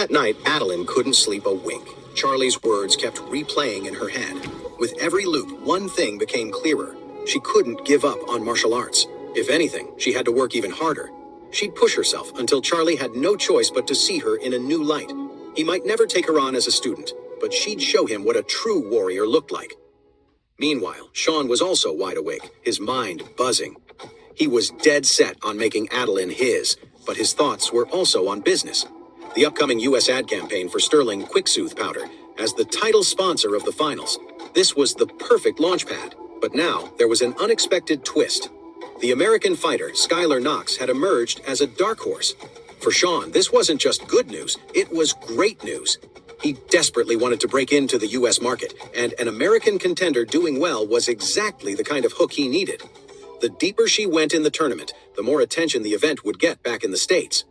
That night, Adeline couldn't sleep a wink. Charlie's words kept replaying in her head. With every loop, one thing became clearer. She couldn't give up on martial arts. If anything, she had to work even harder. She'd push herself until Charlie had no choice but to see her in a new light. He might never take her on as a student, but she'd show him what a true warrior looked like. Meanwhile, Sean was also wide awake, his mind buzzing. He was dead set on making Adeline his, but his thoughts were also on business. The upcoming U.S. ad campaign for Sterling Quick-Soothe powder as the title sponsor of the finals. This was the perfect launchpad, but now there was an unexpected twist. The American fighter, Skylar Knox, had emerged as a dark horse. For Sean, this wasn't just good news, it was great news. He desperately wanted to break into the U.S. market, and an American contender doing well was exactly the kind of hook he needed. The deeper she went in the tournament, the more attention the event would get back in the States.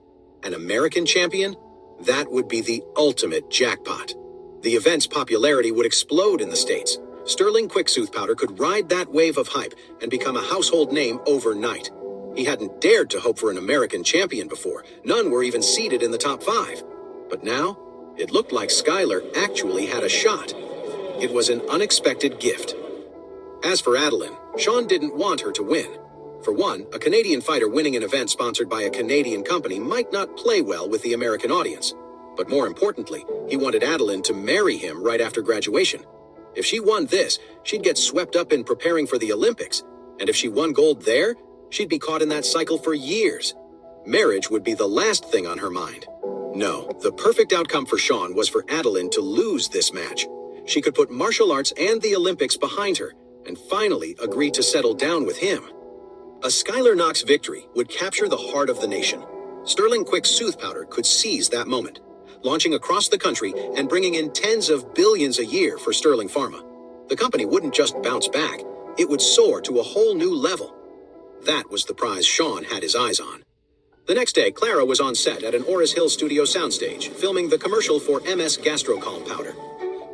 An American champion? That would be the ultimate jackpot. The event's popularity would explode in the States. Sterling Quick-Soothe powder could ride that wave of hype and become a household name overnight. He hadn't dared to hope for an American champion before. None were even seated in the top 5. But now, it looked like Skylar actually had a shot. It was an unexpected gift. As for Adeline, Sean didn't want her to win. For one, a Canadian fighter winning an event sponsored by a Canadian company might not play well with the American audience. But more importantly, he wanted Adeline to marry him right after graduation. If she won this, she'd get swept up in preparing for the Olympics. And if she won gold there, she'd be caught in that cycle for years. Marriage would be the last thing on her mind. No, the perfect outcome for Sean was for Adeline to lose this match. She could put martial arts and the Olympics behind her, and finally agree to settle down with him. A Skylar Knox victory would capture the heart of the nation. Sterling Quick-Soothe powder could seize that moment, launching across the country and bringing in tens of billions a year for Sterling Pharma. The company wouldn't just bounce back, it would soar to a whole new level. That was the prize Sean had his eyes on. The next day, Clara was on set at an Oris Hill studio soundstage, filming the commercial for MS Gastrocalm powder.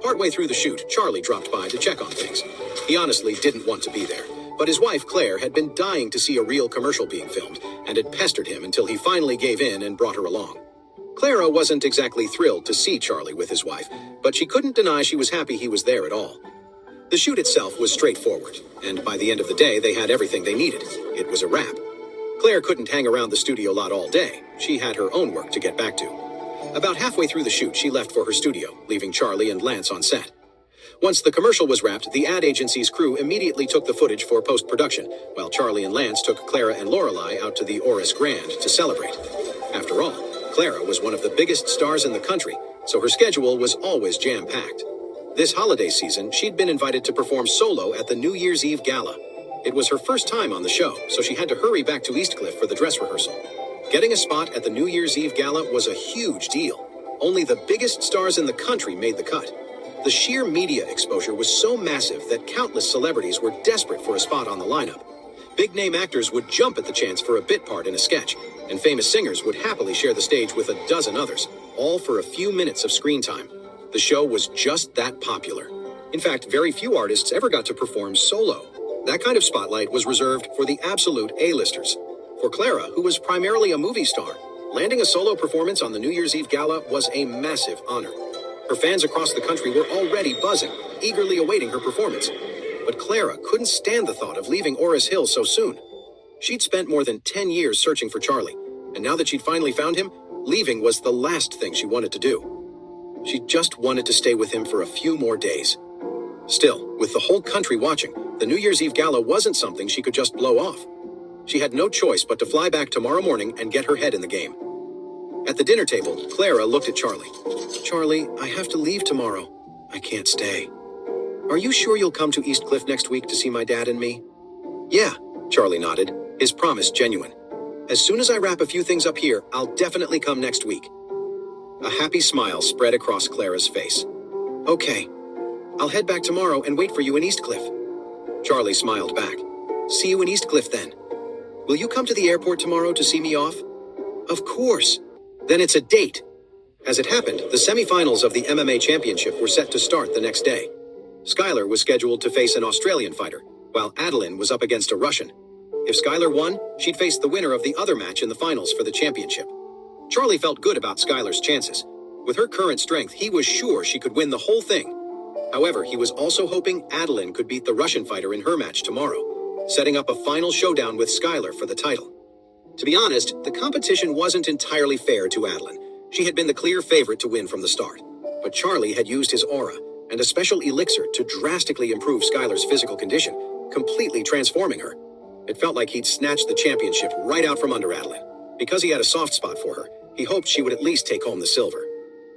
Partway through the shoot, Charlie dropped by to check on things. He honestly didn't want to be there, but his wife, Claire, had been dying to see a real commercial being filmed and had pestered him until he finally gave in and brought her along. Clara wasn't exactly thrilled to see Charlie with his wife, but she couldn't deny she was happy he was there at all. The shoot itself was straightforward, and by the end of the day, they had everything they needed. It was a wrap. Claire couldn't hang around the studio lot all day. She had her own work to get back to. About halfway through the shoot, she left for her studio, leaving Charlie and Lance on set. Once the commercial was wrapped, the ad agency's crew immediately took the footage for post-production, while Charlie and Lance took Clara and Lorelei out to the Oris Grand to celebrate. After all, Clara was one of the biggest stars in the country, so her schedule was always jam-packed. This holiday season, she'd been invited to perform solo at the New Year's Eve Gala. It was her first time on the show, so she had to hurry back to Eastcliff for the dress rehearsal. Getting a spot at the New Year's Eve Gala was a huge deal. Only the biggest stars in the country made the cut. The sheer media exposure was so massive that countless celebrities were desperate for a spot on the lineup. Big-name actors would jump at the chance for a bit part in a sketch, and famous singers would happily share the stage with a dozen others, all for a few minutes of screen time. The show was just that popular. In fact, very few artists ever got to perform solo. That kind of spotlight was reserved for the absolute A-listers. For Clara, who was primarily a movie star, landing a solo performance on the New Year's Eve Gala was a massive honor. Her fans across the country were already buzzing, eagerly awaiting her performance. But Clara couldn't stand the thought of leaving Oris Hill so soon. She'd spent more than 10 years searching for Charlie, and now that she'd finally found him, leaving was the last thing she wanted to do. She just wanted to stay with him for a few more days. Still, with the whole country watching, the New Year's Eve Gala wasn't something she could just blow off. She had no choice but to fly back tomorrow morning and get her head in the game. At the dinner table, Clara looked at Charlie. "Charlie, I have to leave tomorrow. I can't stay. Are you sure you'll come to Eastcliff next week to see my dad and me?" "Yeah," Charlie nodded, his promise genuine. "As soon as I wrap a few things up here, I'll definitely come next week." A happy smile spread across Clara's face. "Okay. I'll head back tomorrow and wait for you in Eastcliff." Charlie smiled back. "See you in Eastcliff then. Will you come to the airport tomorrow to see me off?" "Of course. Then it's a date." As it happened, the semifinals of the MMA championship were set to start the next day. Skylar was scheduled to face an Australian fighter, while Adeline was up against a Russian. If Skylar won, she'd face the winner of the other match in the finals for the championship. Charlie felt good about Skylar's chances. With her current strength, he was sure she could win the whole thing. However, he was also hoping Adeline could beat the Russian fighter in her match tomorrow, setting up a final showdown with Skylar for the title. To be honest, the competition wasn't entirely fair to Adeline. She had been the clear favorite to win from the start. But Charlie had used his aura and a special elixir to drastically improve Skylar's physical condition, completely transforming her. It felt like he'd snatched the championship right out from under Adeline. Because he had a soft spot for her, he hoped she would at least take home the silver.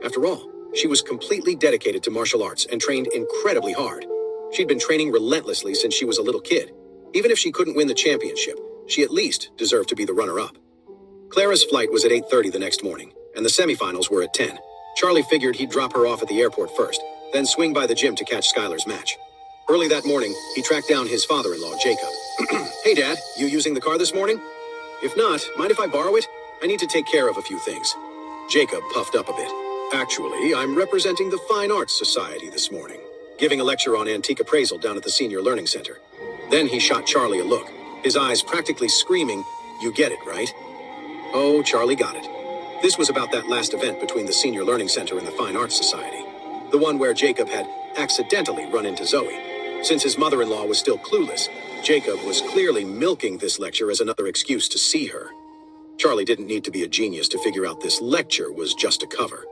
After all, she was completely dedicated to martial arts and trained incredibly hard. She'd been training relentlessly since she was a little kid. Even if she couldn't win the championship, she at least deserved to be the runner-up. Clara's flight was at 8:30 the next morning, and the semifinals were at 10. Charlie figured he'd drop her off at the airport first, then swing by the gym to catch Skylar's match. Early that morning, he tracked down his father-in-law, Jacob. "Hey, Dad, you using the car this morning? If not, mind if I borrow it? I need to take care of a few things." Jacob puffed up a bit. "Actually, I'm representing the Fine Arts Society this morning, giving a lecture on antique appraisal down at the Senior Learning Center." Then he shot Charlie a look, his eyes practically screaming, "You get it, right?" Oh, Charlie got it. This was about that last event between the Senior Learning Center and the Fine Arts Society, the one where Jacob had accidentally run into Zoe. Since his mother-in-law was still clueless, Jacob was clearly milking this lecture as another excuse to see her. Charlie didn't need to be a genius to figure out this lecture was just a cover.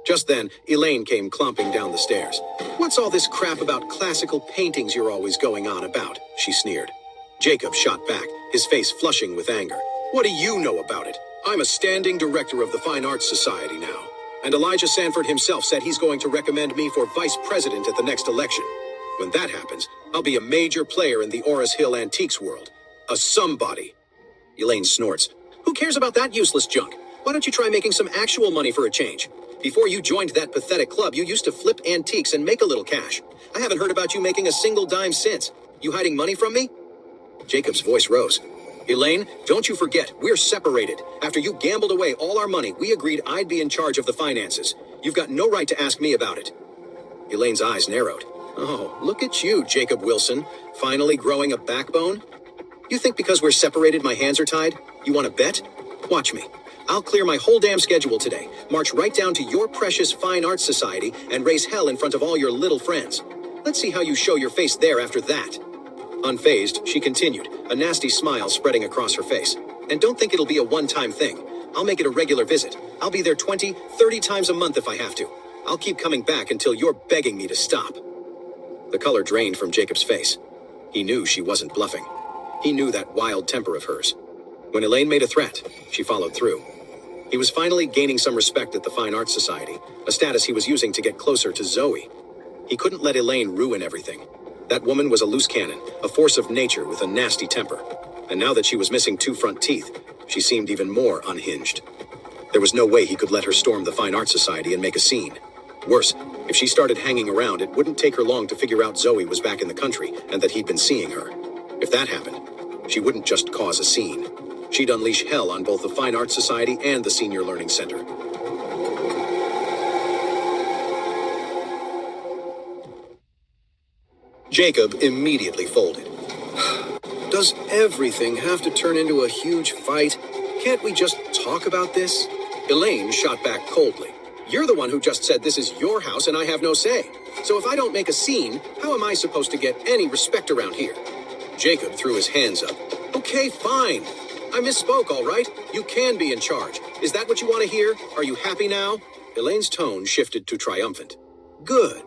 Just then, Elaine came clomping down the stairs. "What's all this crap about classical paintings you're always going on about?" she sneered. Jacob shot back, his face flushing with anger. "What do you know about it? I'm a standing director of the Fine Arts Society now. And Elijah Sanford himself said he's going to recommend me for vice president at the next election. When that happens, I'll be a major player in the Oris Hill antiques world. A somebody." Elaine snorts. "Who cares about that useless junk? Why don't you try making some actual money for a change? Before you joined that pathetic club, you used to flip antiques and make a little cash. I haven't heard about you making a single dime since. You hiding money from me?" Jacob's voice rose. "Elaine, don't you forget, we're separated. After you gambled away all our money, we agreed I'd be in charge of the finances. You've got no right to ask me about it." Elaine's eyes narrowed. "Oh, look at you, Jacob Wilson, finally growing a backbone. You think because we're separated my hands are tied? You want to bet? Watch me. I'll clear my whole damn schedule today, march right down to your precious Fine Arts Society, and raise hell in front of all your little friends. Let's see how you show your face there after that." Unfazed, she continued, a nasty smile spreading across her face. "And don't think it'll be a one-time thing. I'll make it a regular visit. I'll be there 20, 30 times a month if I have to. I'll keep coming back until you're begging me to stop." The color drained from Jacob's face. He knew she wasn't bluffing. He knew that wild temper of hers. When Elaine made a threat, she followed through. He was finally gaining some respect at the Fine Arts Society, a status he was using to get closer to Zoe. He couldn't let Elaine ruin everything. That woman was a loose cannon, a force of nature with a nasty temper. And now that she was missing 2 front teeth, she seemed even more unhinged. There was no way he could let her storm the Fine Arts Society and make a scene. Worse, if she started hanging around, it wouldn't take her long to figure out Zoe was back in the country and that he'd been seeing her. If that happened, she wouldn't just cause a scene. She'd unleash hell on both the Fine Arts Society and the Senior Learning Center. Jacob immediately folded. "Does everything have to turn into a huge fight? Can't we just talk about this?" Elaine shot back coldly. "You're the one who just said this is your house and I have no say. So if I don't make a scene, how am I supposed to get any respect around here?" Jacob threw his hands up. "Okay, fine. I misspoke, all right? You can be in charge. Is that what you want to hear? Are you happy now?" Elaine's tone shifted to triumphant. "Good.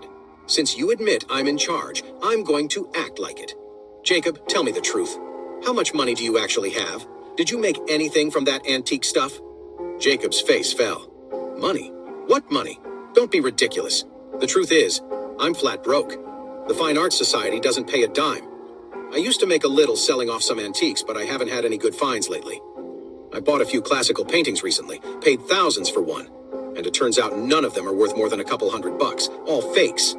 Since you admit I'm in charge, I'm going to act like it. Jacob, tell me the truth. How much money do you actually have? Did you make anything from that antique stuff?" Jacob's face fell. "Money? What money? Don't be ridiculous. The truth is, I'm flat broke. The Fine Arts Society doesn't pay a dime. I used to make a little selling off some antiques, but I haven't had any good finds lately. I bought a few classical paintings recently, paid thousands for one, and it turns out none of them are worth more than a couple $100, all fakes."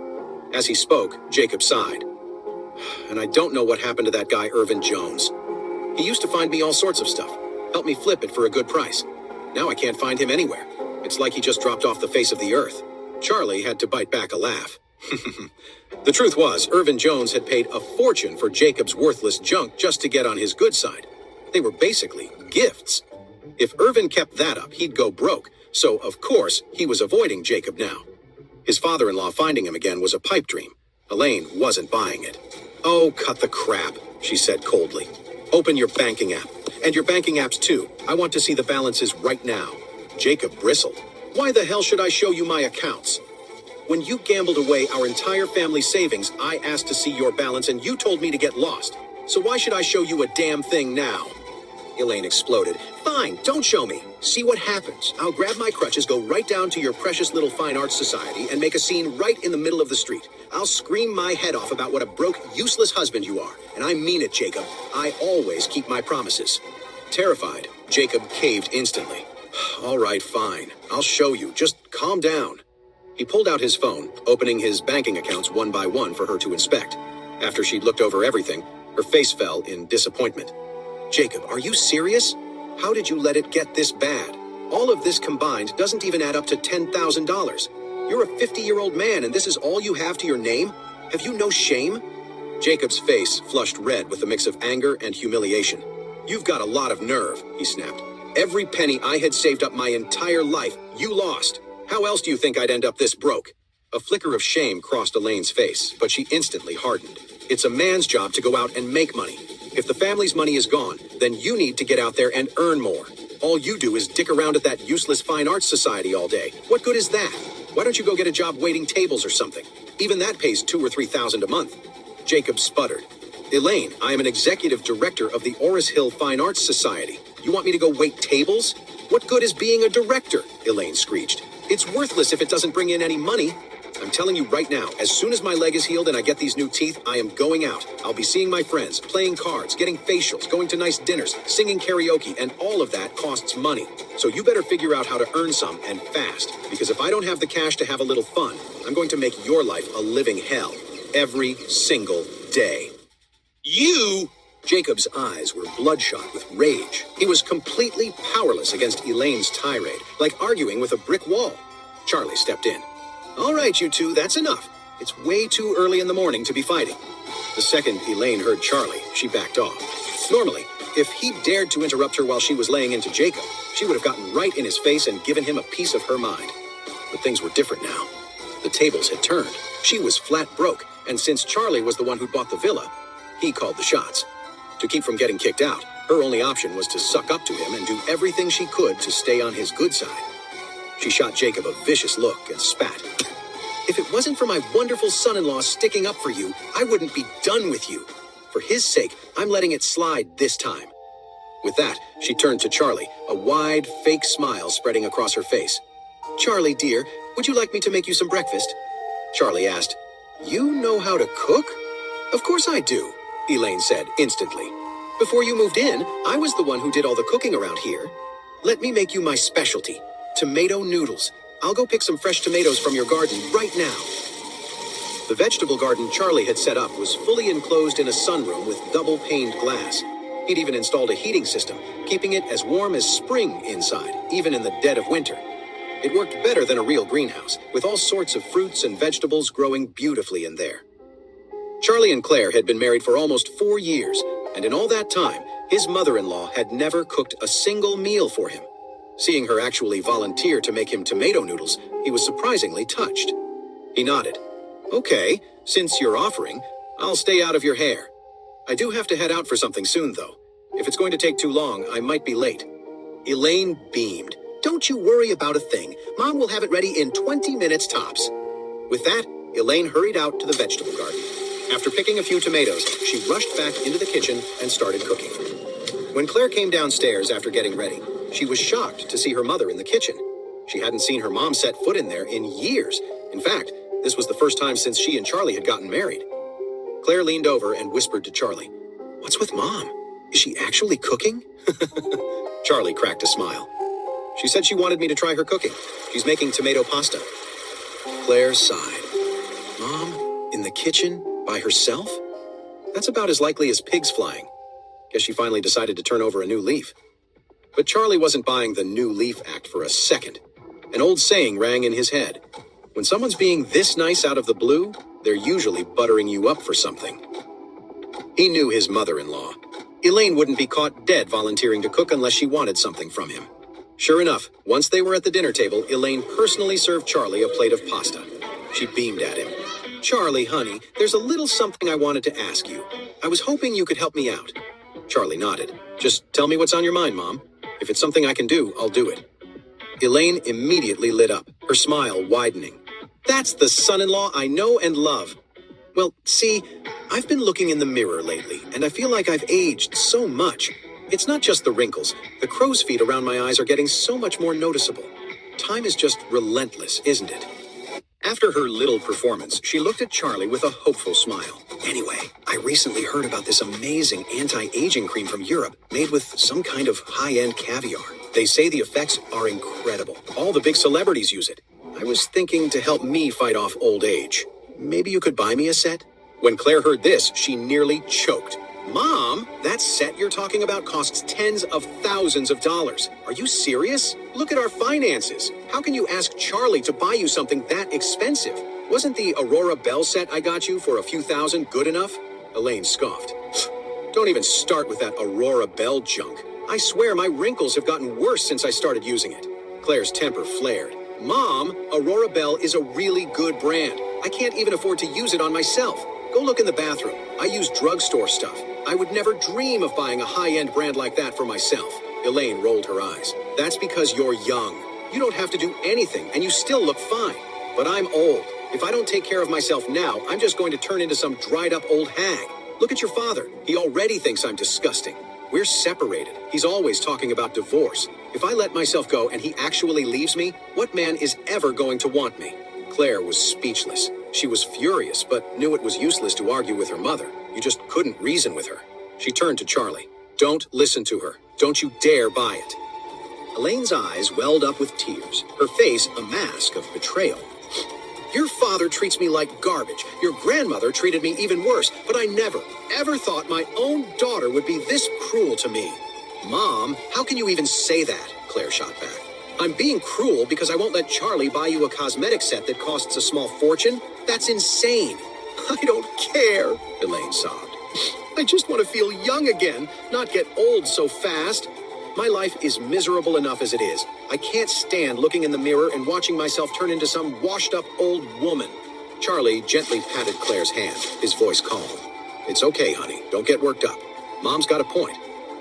As he spoke, Jacob sighed. "And I don't know what happened to that guy Irvin Jones. He used to find me all sorts of stuff, help me flip it for a good price. Now I can't find him anywhere. It's like he just dropped off the face of the earth." Charlie had to bite back a laugh. The truth was, Irvin Jones had paid a fortune for Jacob's worthless junk just to get on his good side. They were basically gifts. If Irvin kept that up, he'd go broke, So, of course, he was avoiding Jacob now. His father-in-law finding him again was a pipe dream. Elaine wasn't buying it. "Oh, cut the crap," she said coldly. "Open your banking app. And your banking apps too. I want to see the balances right now." Jacob bristled. "Why the hell should I show you my accounts? When you gambled away our entire family savings, I asked to see your balance and you told me to get lost. So why should I show you a damn thing now?" Elaine exploded. "Fine, don't show me. See what happens. I'll grab my crutches, go right down to your precious little fine arts society, and make a scene right in the middle of the street. I'll scream my head off about what a broke, useless husband you are. And I mean it, Jacob. I always keep my promises." Terrified, Jacob caved instantly. "All right, fine. I'll show you. Just calm down." He pulled out his phone, opening his banking accounts one by one for her to inspect. After she'd looked over everything, her face fell in disappointment. "Jacob, are you serious? How did you let it get this bad? All of this combined doesn't even add up to $10,000. You're a 50-year-old man and this is all you have to your name? Have you no shame?" Jacob's face flushed red with a mix of anger and humiliation. "You've got a lot of nerve," he snapped. "Every penny I had saved up my entire life, you lost. How else do you think I'd end up this broke?" A flicker of shame crossed Elaine's face, but she instantly hardened. It's a man's job to go out and make money. If the family's money is gone, then you need to get out there and earn more. All you do is dick around at that useless fine arts society all day. What good is that? Why don't you go get a job waiting tables or something? Even that pays $2,000 or $3,000 a month. Jacob sputtered. "Elaine, I am an executive director of the Oris Hill Fine Arts Society. You want me to go wait tables? What good is being a director?" Elaine screeched. "It's worthless if it doesn't bring in any money. I'm telling you right now, as soon as my leg is healed and I get these new teeth, I am going out. I'll be seeing my friends, playing cards, getting facials, going to nice dinners, singing karaoke, and all of that costs money. So you better figure out how to earn some, and fast, because if I don't have the cash to have a little fun, I'm going to make your life a living hell. Every single day." "You?" Jacob's eyes were bloodshot with rage. He was completely powerless against Elaine's tirade, like arguing with a brick wall. Charlie stepped in. "All right, you two, that's enough. It's way too early in the morning to be fighting." The second Elaine heard Charlie, she backed off. Normally, if he dared to interrupt her while she was laying into Jacob, she would have gotten right in his face and given him a piece of her mind. But things were different now. The tables had turned. She was flat broke, and since Charlie was the one who bought the villa, he called the shots. To keep from getting kicked out, her only option was to suck up to him and do everything she could to stay on his good side. She shot Jacob a vicious look and spat. "If it wasn't for my wonderful son-in-law sticking up for you, I wouldn't be done with you. For his sake, I'm letting it slide this time." With that, she turned to Charlie, a wide, fake smile spreading across her face. "Charlie, dear, would you like me to make you some breakfast?" Charlie asked. "You know how to cook?" "Of course I do," Elaine said instantly. "Before you moved in, I was the one who did all the cooking around here. Let me make you my specialty. Tomato noodles. I'll go pick some fresh tomatoes from your garden right now." The vegetable garden Charlie had set up was fully enclosed in a sunroom with double-paned glass. He'd even installed a heating system, keeping it as warm as spring inside, even in the dead of winter. It worked better than a real greenhouse, with all sorts of fruits and vegetables growing beautifully in there. Charlie and Claire had been married for almost 4 years, and in all that time, his mother-in-law had never cooked a single meal for him. Seeing her actually volunteer to make him tomato noodles, he was surprisingly touched. He nodded. "Okay, since you're offering, I'll stay out of your hair. I do have to head out for something soon, though. If it's going to take too long, I might be late." Elaine beamed. "Don't you worry about a thing. Mom will have it ready in 20 minutes tops." With that, Elaine hurried out to the vegetable garden. After picking a few tomatoes, she rushed back into the kitchen and started cooking. When Claire came downstairs after getting ready, she was shocked to see her mother in the kitchen. She hadn't seen her mom set foot in there in years. In fact, this was the first time since she and Charlie had gotten married. Claire leaned over and whispered to Charlie, "What's with Mom? Is she actually cooking?" Charlie cracked a smile. "She said she wanted me to try her cooking. She's making tomato pasta." Claire sighed. "Mom, in the kitchen, by herself? That's about as likely as pigs flying." Guess she finally decided to turn over a new leaf. But Charlie wasn't buying the new leaf act for a second. An old saying rang in his head. When someone's being this nice out of the blue, they're usually buttering you up for something. He knew his mother-in-law. Elaine wouldn't be caught dead volunteering to cook unless she wanted something from him. Sure enough, once they were at the dinner table, Elaine personally served Charlie a plate of pasta. She beamed at him. Charlie, honey, there's a little something I wanted to ask you. I was hoping you could help me out. Charlie nodded. Just tell me what's on your mind, Mom. If it's something I can do, I'll do it. Elaine immediately lit up, her smile widening. That's the son-in-law I know and love. Well, see, I've been looking in the mirror lately, and I feel like I've aged so much. It's not just the wrinkles. The crow's feet around my eyes are getting so much more noticeable. Time is just relentless, isn't it? After her little performance, she looked at Charlie with a hopeful smile. Anyway, I recently heard about this amazing anti-aging cream from Europe, made with some kind of high-end caviar. They say the effects are incredible. All the big celebrities use it. I was thinking to help me fight off old age. Maybe you could buy me a set? When Claire heard this, she nearly choked. Mom, that set you're talking about costs tens of thousands of dollars. Are you serious? Look at our finances. How can you ask Charlie to buy you something that expensive? Wasn't the Aurora Bell set I got you for a few thousand good enough? Elaine scoffed. Don't even start with that Aurora Bell junk. I swear my wrinkles have gotten worse since I started using it. Claire's temper flared. Mom, Aurora Bell is a really good brand. I can't even afford to use it on myself. Go look in the bathroom. I use drugstore stuff. I would never dream of buying a high-end brand like that for myself. Elaine rolled her eyes. That's because you're young. You don't have to do anything, and you still look fine. But I'm old. If I don't take care of myself now, I'm just going to turn into some dried-up old hag. Look at your father. He already thinks I'm disgusting. We're separated. He's always talking about divorce. If I let myself go and he actually leaves me, what man is ever going to want me? Claire was speechless. She was furious, but knew it was useless to argue with her mother. You just couldn't reason with her. She turned to Charlie. Don't listen to her. Don't you dare buy it. Elaine's eyes welled up with tears, her face a mask of betrayal. Your father treats me like garbage. Your grandmother treated me even worse, but I never, ever thought my own daughter would be this cruel to me. Mom, how can you even say that? Claire shot back. I'm being cruel because I won't let Charlie buy you a cosmetic set that costs a small fortune? That's insane. I don't care, Elaine sobbed. I just want to feel young again, not get old so fast. My life is miserable enough as it is. I can't stand looking in the mirror and watching myself turn into some washed-up old woman. Charlie gently patted Claire's hand, his voice calm. It's okay, honey. Don't get worked up. Mom's got a point.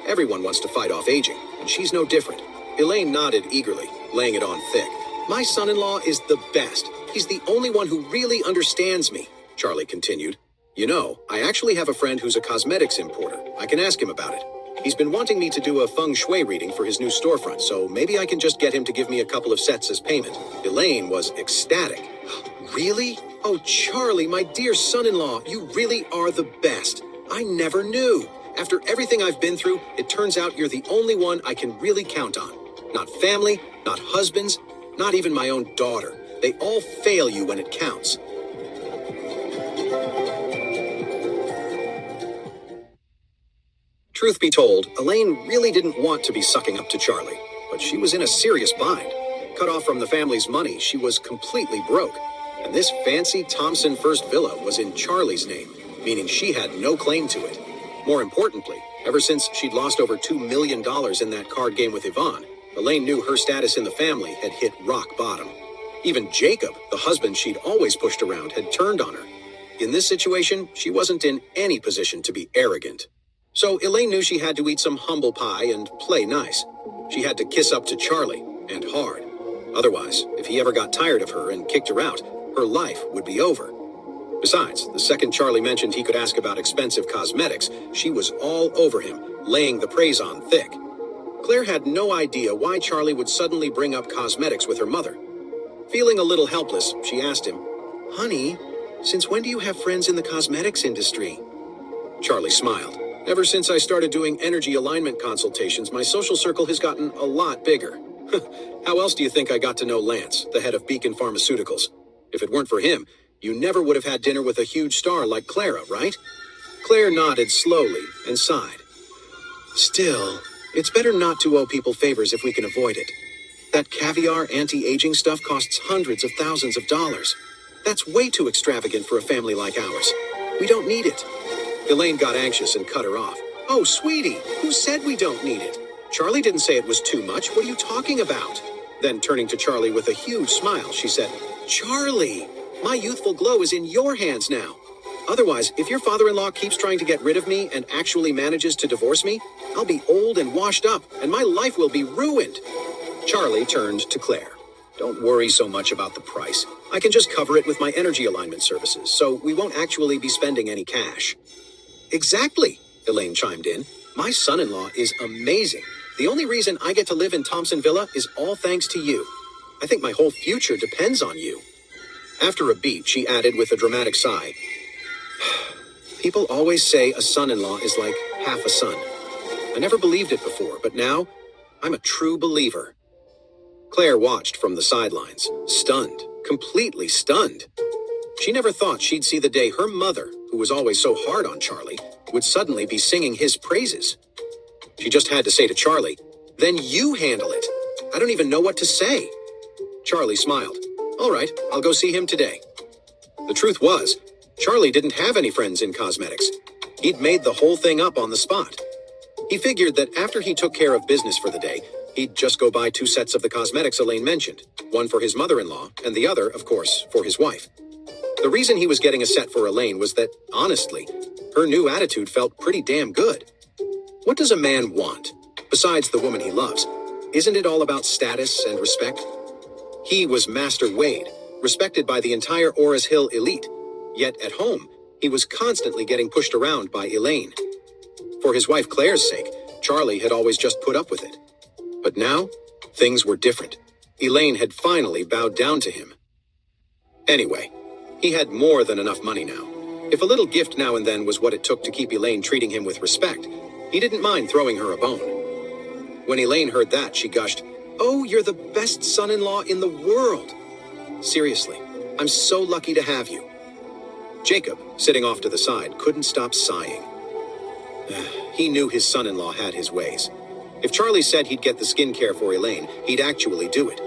Everyone wants to fight off aging, and she's no different. Elaine nodded eagerly, laying it on thick. My son-in-law is the best. He's the only one who really understands me, Charlie continued. You know, I actually have a friend who's a cosmetics importer. I can ask him about it. He's been wanting me to do a feng shui reading for his new storefront, so maybe I can just get him to give me a couple of sets as payment. Elaine was ecstatic. Really? Oh, Charlie, my dear son-in-law, you really are the best. I never knew. After everything I've been through, it turns out you're the only one I can really count on. Not family, not husbands, not even my own daughter. They all fail you when it counts. Truth be told, Elaine really didn't want to be sucking up to Charlie, but she was in a serious bind. Cut off from the family's money, she was completely broke. And this fancy Thompson First Villa was in Charlie's name, meaning she had no claim to it. More importantly, ever since she'd lost over $2 million in that card game with Yvonne, Elaine knew her status in the family had hit rock bottom. Even Jacob, the husband she'd always pushed around, had turned on her. In this situation, she wasn't in any position to be arrogant. So Elaine knew she had to eat some humble pie and play nice. She had to kiss up to Charlie, and hard. Otherwise, if he ever got tired of her and kicked her out, her life would be over. Besides, the second Charlie mentioned he could ask about expensive cosmetics, she was all over him, laying the praise on thick. Claire had no idea why Charlie would suddenly bring up cosmetics with her mother. Feeling a little helpless, she asked him, Honey, since when do you have friends in the cosmetics industry? Charlie smiled. Ever since I started doing energy alignment consultations, my social circle has gotten a lot bigger. How else do you think I got to know Lance, the head of Beacon Pharmaceuticals? If it weren't for him, you never would have had dinner with a huge star like Clara, right? Claire nodded slowly and sighed. Still, it's better not to owe people favors if we can avoid it. That caviar anti-aging stuff costs hundreds of thousands of dollars. That's way too extravagant for a family like ours. We don't need it. Elaine got anxious and cut her off. Oh, sweetie, who said we don't need it? Charlie didn't say it was too much. What are you talking about? Then turning to Charlie with a huge smile, she said, Charlie, my youthful glow is in your hands now. Otherwise, if your father-in-law keeps trying to get rid of me and actually manages to divorce me, I'll be old and washed up, and my life will be ruined. Charlie turned to Claire. Don't worry so much about the price. I can just cover it with my energy alignment services, so we won't actually be spending any cash. Exactly, Elaine chimed in. My son-in-law is amazing. The only reason I get to live in Thompson Villa is all thanks to you. I think my whole future depends on you. After a beat, she added with a dramatic sigh. People always say a son-in-law is like half a son. I never believed it before, but now I'm a true believer. Claire watched from the sidelines, stunned, completely stunned. She never thought she'd see the day her mother, who was always so hard on Charlie, would suddenly be singing his praises. She just had to say to Charlie, "Then you handle it. I don't even know what to say." Charlie smiled. All right, I'll go see him today. The truth was, Charlie didn't have any friends in cosmetics. He'd made the whole thing up on the spot. He figured that after he took care of business for the day, he'd just go buy 2 sets of the cosmetics Elaine mentioned, one for his mother-in-law and the other, of course, for his wife. The reason he was getting a set for Elaine was that, honestly, her new attitude felt pretty damn good. What does a man want, besides the woman he loves? Isn't it all about status and respect? He was Master Wade, respected by the entire Oris Hill elite. Yet at home, he was constantly getting pushed around by Elaine. For his wife Claire's sake, Charlie had always just put up with it. But now, things were different. Elaine had finally bowed down to him. Anyway, he had more than enough money now. If a little gift now and then was what it took to keep Elaine treating him with respect, he didn't mind throwing her a bone. When Elaine heard that, she gushed, "Oh, you're the best son-in-law in the world. Seriously, I'm so lucky to have you." Jacob, sitting off to the side, couldn't stop sighing. He knew his son-in-law had his ways. If Charlie said he'd get the skincare for Elaine, he'd actually do it.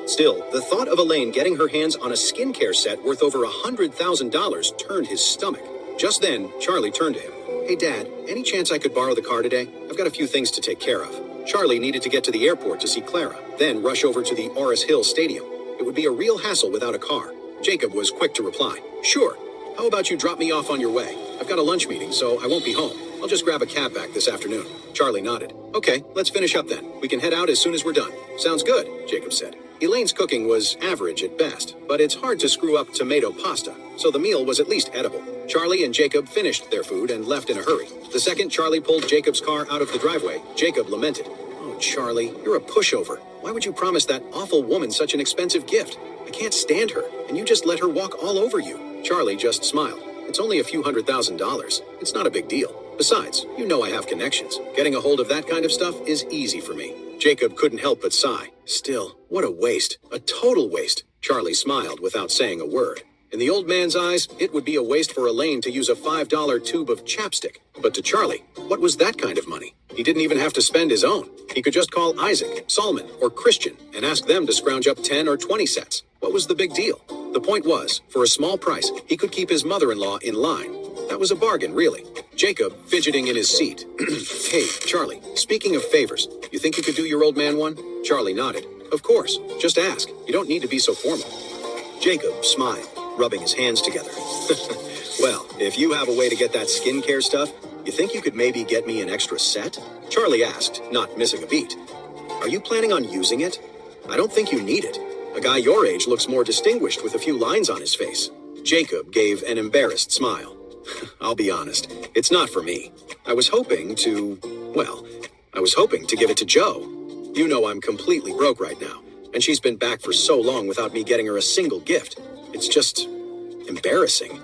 Still, the thought of Elaine getting her hands on a skincare set worth over $100,000 turned his stomach. Just then, Charlie turned to him. "Hey, Dad, any chance I could borrow the car today? I've got a few things to take care of." Charlie needed to get to the airport to see Clara, then rush over to the Oris Hill Stadium. It would be a real hassle without a car. Jacob was quick to reply. "Sure. How about you drop me off on your way? I've got a lunch meeting, so I won't be home. I'll just grab a cab back this afternoon." Charlie nodded. "Okay, let's finish up then. We can head out as soon as we're done." "Sounds good," Jacob said. Elaine's cooking was average at best, but it's hard to screw up tomato pasta, so the meal was at least edible. Charlie and Jacob finished their food and left in a hurry. The second Charlie pulled Jacob's car out of the driveway, Jacob lamented. "Oh, Charlie, you're a pushover. Why would you promise that awful woman such an expensive gift? I can't stand her, and you just let her walk all over you." Charlie just smiled. "It's only a few $100,000. It's not a big deal. Besides, you know I have connections. Getting a hold of that kind of stuff is easy for me." Jacob couldn't help but sigh. Still, what a waste. A total waste. Charlie smiled without saying a word. In the old man's eyes, it would be a waste for Elaine to use a $5 tube of chapstick. But to Charlie, what was that kind of money? He didn't even have to spend his own. He could just call Isaac, Solomon, or Christian and ask them to scrounge up 10 or 20 sets. What was the big deal? The point was, for a small price, he could keep his mother-in-law in line. That was a bargain, really. Jacob, fidgeting in his seat. "Hey, Charlie, speaking of favors, you think you could do your old man one?" Charlie nodded. "Of course, just ask. You don't need to be so formal." Jacob smiled, rubbing his hands together. "Well, if you have a way to get that skincare stuff, you think you could maybe get me an extra set?" Charlie asked, not missing a beat. "Are you planning on using it? I don't think you need it. A guy your age looks more distinguished with a few lines on his face." Jacob gave an embarrassed smile. "I'll be honest, it's not for me. I was hoping to give it to Jo. You know I'm completely broke right now, and she's been back for so long without me getting her a single gift. It's just embarrassing."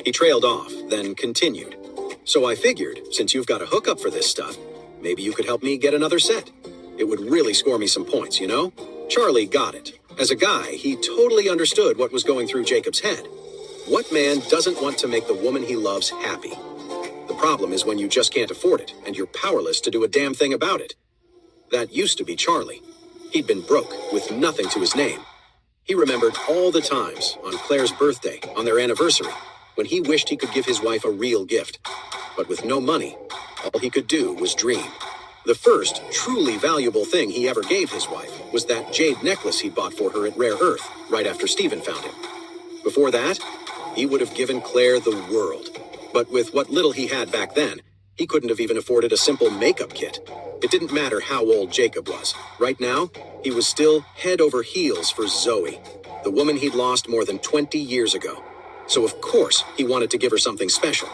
He trailed off, then continued. "So I figured, since you've got a hookup for this stuff, maybe you could help me get another set. It would really score me some points, you know?" Charlie got it. As a guy, he totally understood what was going through Jacob's head. What man doesn't want to make the woman he loves happy? The problem is when you just can't afford it, and you're powerless to do a damn thing about it. That used to be Charlie. He'd been broke, with nothing to his name. He remembered all the times, on Claire's birthday, on their anniversary, when he wished he could give his wife a real gift. But with no money, all he could do was dream. The first, truly valuable thing he ever gave his wife was that jade necklace he bought for her at Rare Earth, right after Stephen found him. Before that, he would have given Claire the world. But with what little he had back then, he couldn't have even afforded a simple makeup kit. It didn't matter how old Jacob was. Right now, he was still head over heels for Zoe, the woman he'd lost more than 20 years ago. So of course, he wanted to give her something special.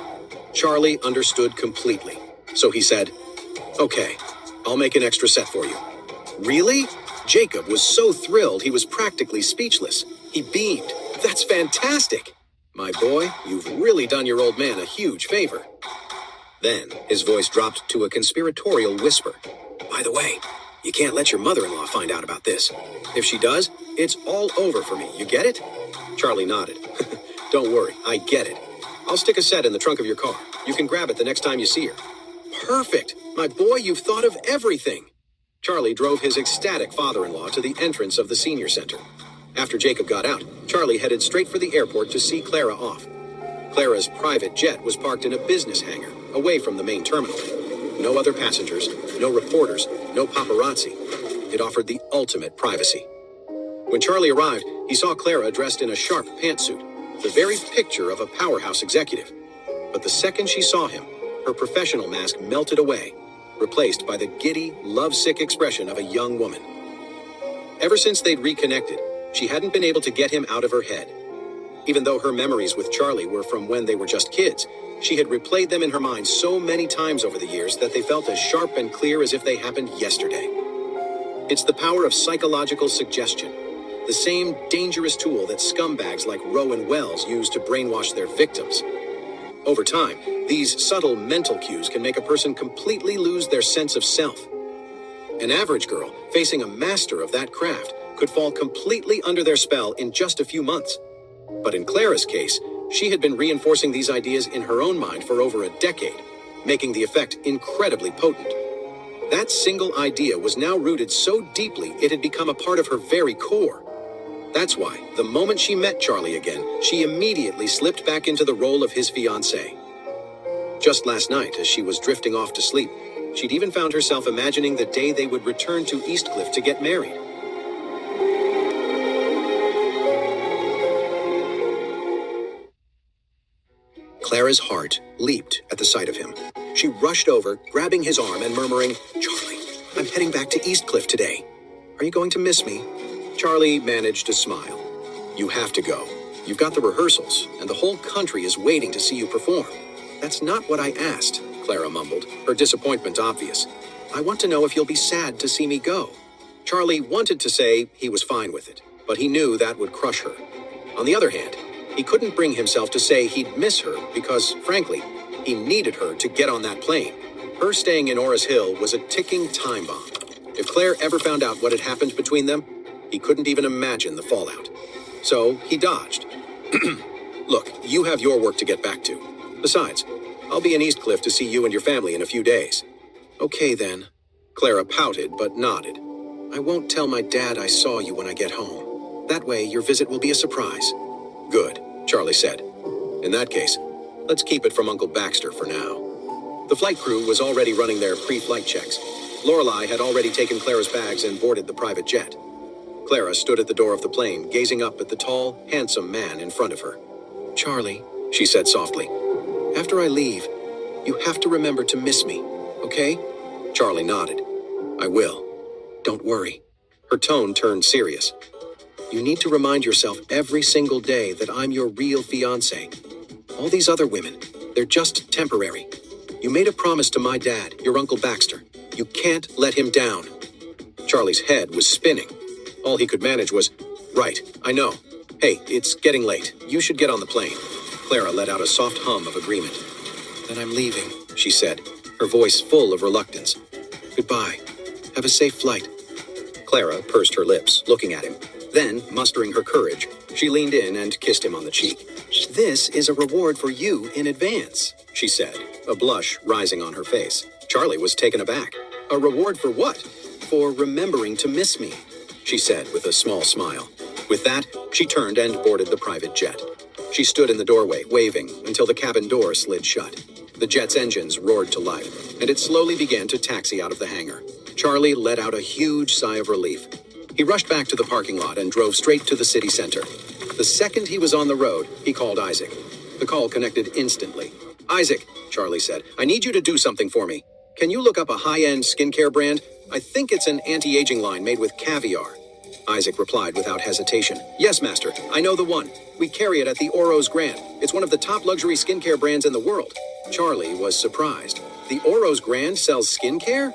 Charlie understood completely. So he said, "Okay, I'll make an extra set for you." "Really?" Jacob was so thrilled he was practically speechless. He beamed. "That's fantastic! My boy, you've really done your old man a huge favor." Then his voice dropped to a conspiratorial whisper. "By the way, you can't let your mother-in-law find out about this. If she does, it's all over for me. You get it?" Charlie nodded. "Don't worry, I get it. I'll stick a set in the trunk of your car. You can grab it the next time you see her." "Perfect! My boy, you've thought of everything." Charlie drove his ecstatic father-in-law to the entrance of the senior center. After Jacob got out, Charlie headed straight for the airport to see Clara off. Clara's private jet was parked in a business hangar, away from the main terminal. No other passengers, no reporters, no paparazzi. It offered the ultimate privacy. When Charlie arrived, he saw Clara dressed in a sharp pantsuit, the very picture of a powerhouse executive. But the second she saw him, her professional mask melted away, replaced by the giddy, lovesick expression of a young woman. Ever since they'd reconnected, she hadn't been able to get him out of her head. Even though her memories with Charlie were from when they were just kids, she had replayed them in her mind so many times over the years that they felt as sharp and clear as if they happened yesterday. It's the power of psychological suggestion, the same dangerous tool that scumbags like Rowan Wells use to brainwash their victims. Over time, these subtle mental cues can make a person completely lose their sense of self. An average girl facing a master of that craft could fall completely under their spell in just a few months. But in Clara's case, she had been reinforcing these ideas in her own mind for over a decade, making the effect incredibly potent. That single idea was now rooted so deeply it had become a part of her very core. That's why, the moment she met Charlie again, she immediately slipped back into the role of his fiancée. Just last night, as she was drifting off to sleep, she'd even found herself imagining the day they would return to Eastcliff to get married. Clara's heart leaped at the sight of him. She rushed over, grabbing his arm and murmuring, "Charlie, I'm heading back to Eastcliff today. Are you going to miss me?" Charlie managed to smile. "You have to go. You've got the rehearsals, and the whole country is waiting to see you perform." "That's not what I asked," Clara mumbled, her disappointment obvious. "I want to know if you'll be sad to see me go." Charlie wanted to say he was fine with it, but he knew that would crush her. On the other hand, he couldn't bring himself to say he'd miss her because, frankly, he needed her to get on that plane. Her staying in Oris Hill was a ticking time bomb. If Claire ever found out what had happened between them, he couldn't even imagine the fallout. So he dodged. "Look, you have your work to get back to. Besides, I'll be in Eastcliff to see you and your family in a few days." "Okay then." Clara pouted but nodded. "I won't tell my dad I saw you when I get home. That way your visit will be a surprise." "Good," Charlie said. "In that case, let's keep it from Uncle Baxter for now." The flight crew was already running their pre-flight checks. Lorelei had already taken Clara's bags and boarded the private jet. Clara stood at the door of the plane, gazing up at the tall, handsome man in front of her. "Charlie," she said softly, "after I leave, you have to remember to miss me, okay?" Charlie nodded. "I will. Don't worry." Her tone turned serious. "You need to remind yourself every single day that I'm your real fiancé. All these other women, they're just temporary. You made a promise to my dad, your Uncle Baxter. You can't let him down." Charlie's head was spinning. All he could manage was, "Right, I know. Hey, it's getting late. You should get on the plane." Clara let out a soft hum of agreement. "Then I'm leaving," she said, her voice full of reluctance. "Goodbye. Have a safe flight." Clara pursed her lips, looking at him. Then, mustering her courage, she leaned in and kissed him on the cheek. "This is a reward for you in advance," she said, a blush rising on her face. Charlie was taken aback. "A reward for what?" "For remembering to miss me," she said with a small smile. With that, she turned and boarded the private jet. She stood in the doorway, waving, until the cabin door slid shut. The jet's engines roared to life, and it slowly began to taxi out of the hangar. Charlie let out a huge sigh of relief. He rushed back to the parking lot and drove straight to the city center. The second he was on the road, he called Isaac. The call connected instantly. "Isaac," Charlie said, "I need you to do something for me. Can you look up a high-end skincare brand? I think it's an anti-aging line made with caviar." Isaac replied without hesitation. "Yes, master. I know the one. We carry it at the Oros Grand. It's one of the top luxury skincare brands in the world." Charlie was surprised. "The Oros Grand sells skincare?"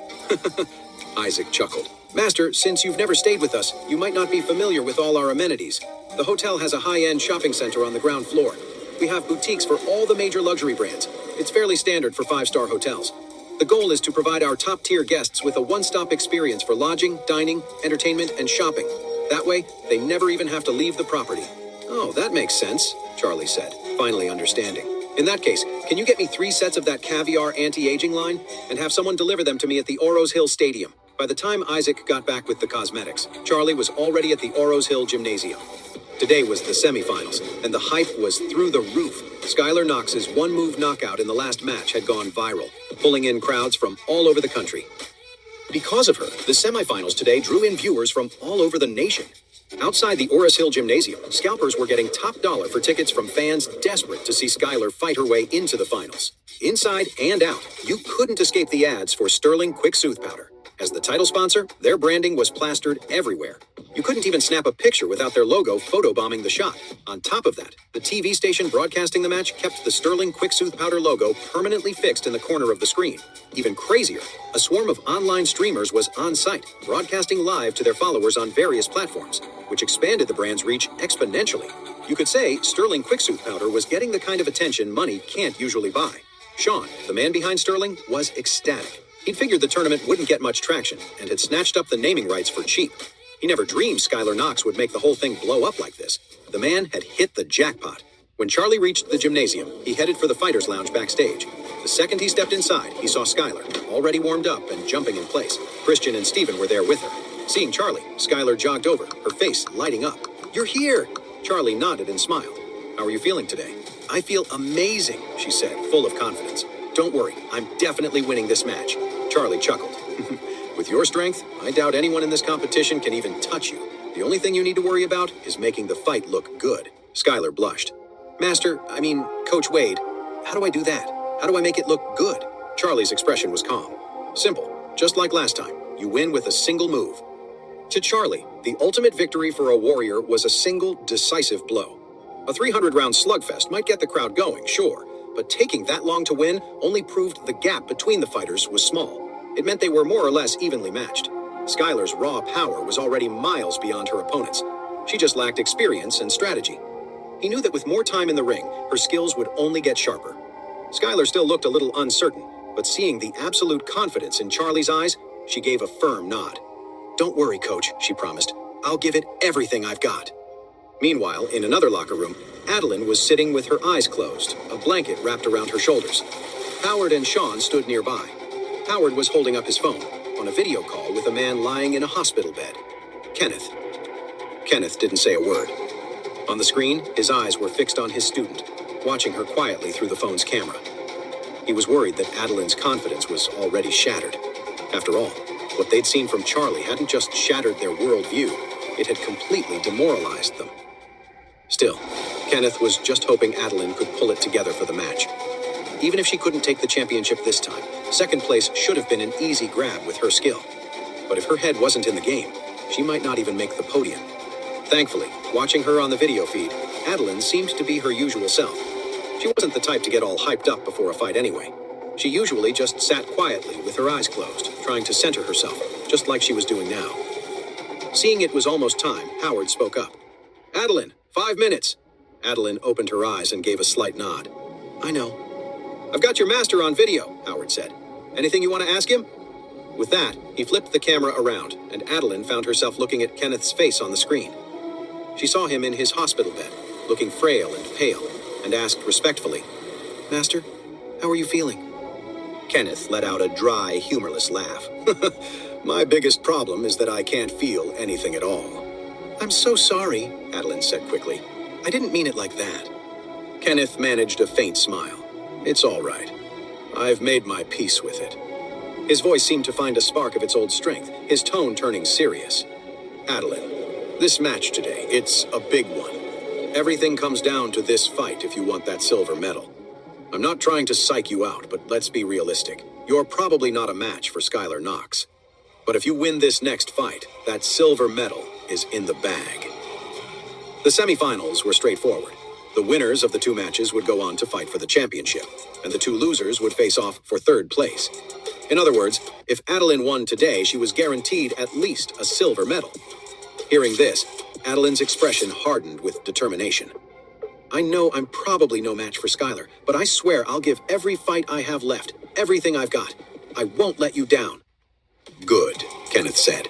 Isaac chuckled. "Master, since you've never stayed with us, you might not be familiar with all our amenities. The hotel has a high-end shopping center on the ground floor. We have boutiques for all the major luxury brands. It's fairly standard for five-star hotels. The goal is to provide our top-tier guests with a one-stop experience for lodging, dining, entertainment, and shopping. That way, they never even have to leave the property." "Oh, that makes sense," Charlie said, finally understanding. "In that case, can you get me 3 sets of that caviar anti-aging line and have someone deliver them to me at the Oros Hill Stadium?" By the time Isaac got back with the cosmetics, Charlie was already at the Oros Hill Gymnasium. Today was the semifinals, and the hype was through the roof. Skylar Knox's one-move knockout in the last match had gone viral, pulling in crowds from all over the country. Because of her, the semifinals today drew in viewers from all over the nation. Outside the Oros Hill Gymnasium, scalpers were getting top dollar for tickets from fans desperate to see Skylar fight her way into the finals. Inside and out, you couldn't escape the ads for Sterling Quick Soothe Powder. As the title sponsor, their branding was plastered everywhere. You couldn't even snap a picture without their logo photobombing the shot. On top of that, the TV station broadcasting the match kept the Sterling Quick Soothe Powder logo permanently fixed in the corner of the screen. Even crazier, a swarm of online streamers was on site, broadcasting live to their followers on various platforms, which expanded the brand's reach exponentially. You could say Sterling Quick Soothe Powder was getting the kind of attention money can't usually buy. Sean, the man behind Sterling, was ecstatic. He'd figured the tournament wouldn't get much traction and had snatched up the naming rights for cheap. He never dreamed Skylar Knox would make the whole thing blow up like this. The man had hit the jackpot. When Charlie reached the gymnasium, he headed for the Fighters Lounge backstage. The second he stepped inside, he saw Skylar, already warmed up and jumping in place. Christian and Steven were there with her. Seeing Charlie, Skylar jogged over, her face lighting up. "You're here!" Charlie nodded and smiled. "How are you feeling today?" "I feel amazing," she said, full of confidence. "Don't worry, I'm definitely winning this match." Charlie chuckled. "With your strength, I doubt anyone in this competition can even touch you. The only thing you need to worry about is making the fight look good." Skylar blushed. Coach Wade, how do I do that? How do I make it look good?" Charlie's expression was calm. "Simple. Just like last time. You win with a single move." To Charlie, the ultimate victory for a warrior was a single, decisive blow. A 300-round slugfest might get the crowd going, sure, but taking that long to win only proved the gap between the fighters was small. It meant they were more or less evenly matched. Skylar's raw power was already miles beyond her opponents. She just lacked experience and strategy. He knew that with more time in the ring, her skills would only get sharper. Skylar still looked a little uncertain, but seeing the absolute confidence in Charlie's eyes, she gave a firm nod. "Don't worry, coach," she promised. "I'll give it everything I've got." Meanwhile, in another locker room, Adeline was sitting with her eyes closed, a blanket wrapped around her shoulders. Howard and Sean stood nearby. Howard was holding up his phone, on a video call with a man lying in a hospital bed. Kenneth. Kenneth didn't say a word. On the screen, his eyes were fixed on his student, watching her quietly through the phone's camera. He was worried that Adeline's confidence was already shattered. After all, what they'd seen from Charlie hadn't just shattered their worldview, it had completely demoralized them. Still, Kenneth was just hoping Adeline could pull it together for the match. Even if she couldn't take the championship this time, second place should have been an easy grab with her skill. But if her head wasn't in the game, she might not even make the podium. Thankfully, watching her on the video feed, Adeline seemed to be her usual self. She wasn't the type to get all hyped up before a fight anyway. She usually just sat quietly with her eyes closed, trying to center herself, just like she was doing now. Seeing it was almost time, Howard spoke up. "Adeline, 5 minutes." Adeline opened her eyes and gave a slight nod. "I know." "I've got your master on video," Howard said. "Anything you want to ask him?" With that, he flipped the camera around, and Adeline found herself looking at Kenneth's face on the screen. She saw him in his hospital bed, looking frail and pale, and asked respectfully, "Master, how are you feeling?" Kenneth let out a dry, humorless laugh. "My biggest problem is that I can't feel anything at all." "I'm so sorry," Adeline said quickly. "I didn't mean it like that." Kenneth managed a faint smile. "It's all right. I've made my peace with it. His voice seemed to find a spark of its old strength, his tone turning serious. Adeline, this match today, it's a big one. Everything comes down to this fight if you want that silver medal. I'm not trying to psych you out, but let's be realistic. You're probably not a match for Skylar Knox. But if you win this next fight, that silver medal is in the bag. The semifinals were straightforward. The winners of the two matches would go on to fight for the championship, and the two losers would face off for third place. In other words, if Adeline won today, she was guaranteed at least a silver medal. Hearing this, Adeline's expression hardened with determination. I know I'm probably no match for Skylar, but I swear I'll give every fight I have left, everything I've got. I won't let you down. Good, Kenneth said,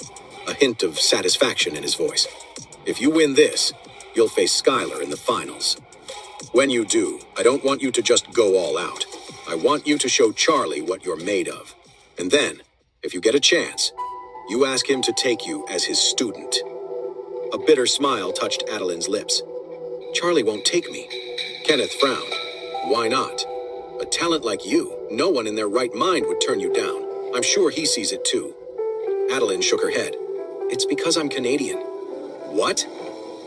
a hint of satisfaction in his voice. If you win this, you'll face Skylar in the finals. When you do, I don't want you to just go all out. I want you to show Charlie what you're made of. And then, if you get a chance, you ask him to take you as his student. A bitter smile touched Adeline's lips. Charlie won't take me. Kenneth frowned. Why not? A talent like you, no one in their right mind would turn you down. I'm sure he sees it too. Adeline shook her head. It's because I'm Canadian. What?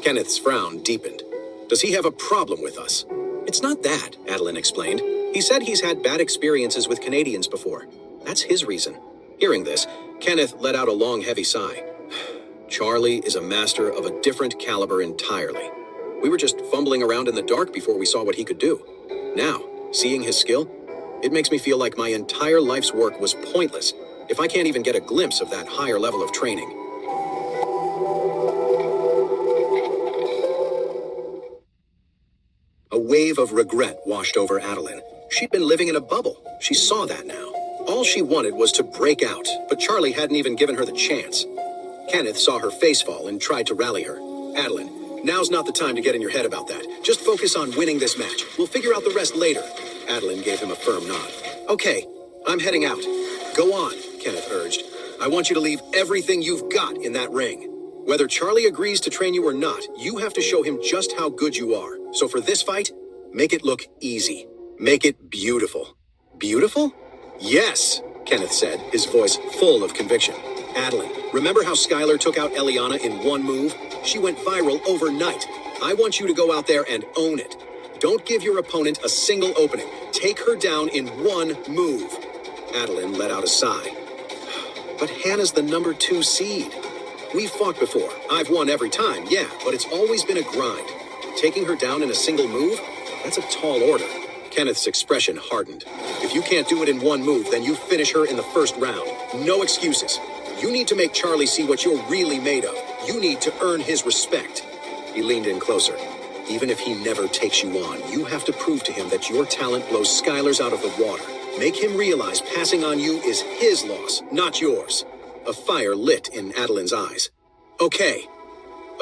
Kenneth's frown deepened. Does he have a problem with us? It's not that, Adeline explained. He said he's had bad experiences with Canadians before. That's his reason. Hearing this, Kenneth let out a long, heavy sigh. Charlie is a master of a different caliber entirely. We were just fumbling around in the dark before we saw what he could do. Now, seeing his skill, it makes me feel like my entire life's work was pointless if I can't even get a glimpse of that higher level of training. A wave of regret washed over Adeline. She'd been living in a bubble. She saw that now. All she wanted was to break out, but Charlie hadn't even given her the chance. Kenneth saw her face fall and tried to rally her. Adeline, now's not the time to get in your head about that. Just focus on winning this match. We'll figure out the rest later. Adeline gave him a firm nod. Okay, I'm heading out. Go on, Kenneth urged. I want you to leave everything you've got in that ring. Whether Charlie agrees to train you or not, you have to show him just how good you are. So for this fight, make it look easy. Make it beautiful. Beautiful? Yes, Kenneth said, his voice full of conviction. Adeline, remember how Skylar took out Eliana in one move? She went viral overnight. I want you to go out there and own it. Don't give your opponent a single opening. Take her down in one move. Adeline let out a sigh. But Hannah's the number 2 seed. We've fought before. I've won every time, yeah, but it's always been a grind. Taking her down in a single move? That's a tall order. Kenneth's expression hardened. If you can't do it in one move, then you finish her in the first round. No excuses. You need to make Charlie see what you're really made of. You need to earn his respect. He leaned in closer. Even if he never takes you on, you have to prove to him that your talent blows Skylar's out of the water. Make him realize passing on you is his loss, not yours. A fire lit in Adeline's eyes. Okay.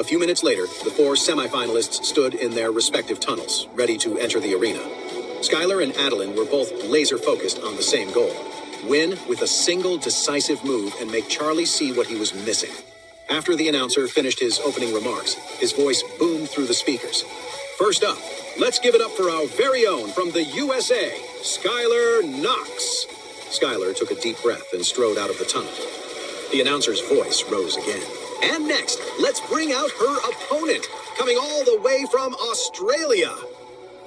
A few minutes later, the 4 semifinalists stood in their respective tunnels, ready to enter the arena. Skylar and Adeline were both laser-focused on the same goal. Win with a single decisive move and make Charlie see what he was missing. After the announcer finished his opening remarks, his voice boomed through the speakers. First up, let's give it up for our very own from the USA, Skylar Knox. Skylar took a deep breath and strode out of the tunnel. The announcer's voice rose again. And next, let's bring out her opponent, coming all the way from Australia,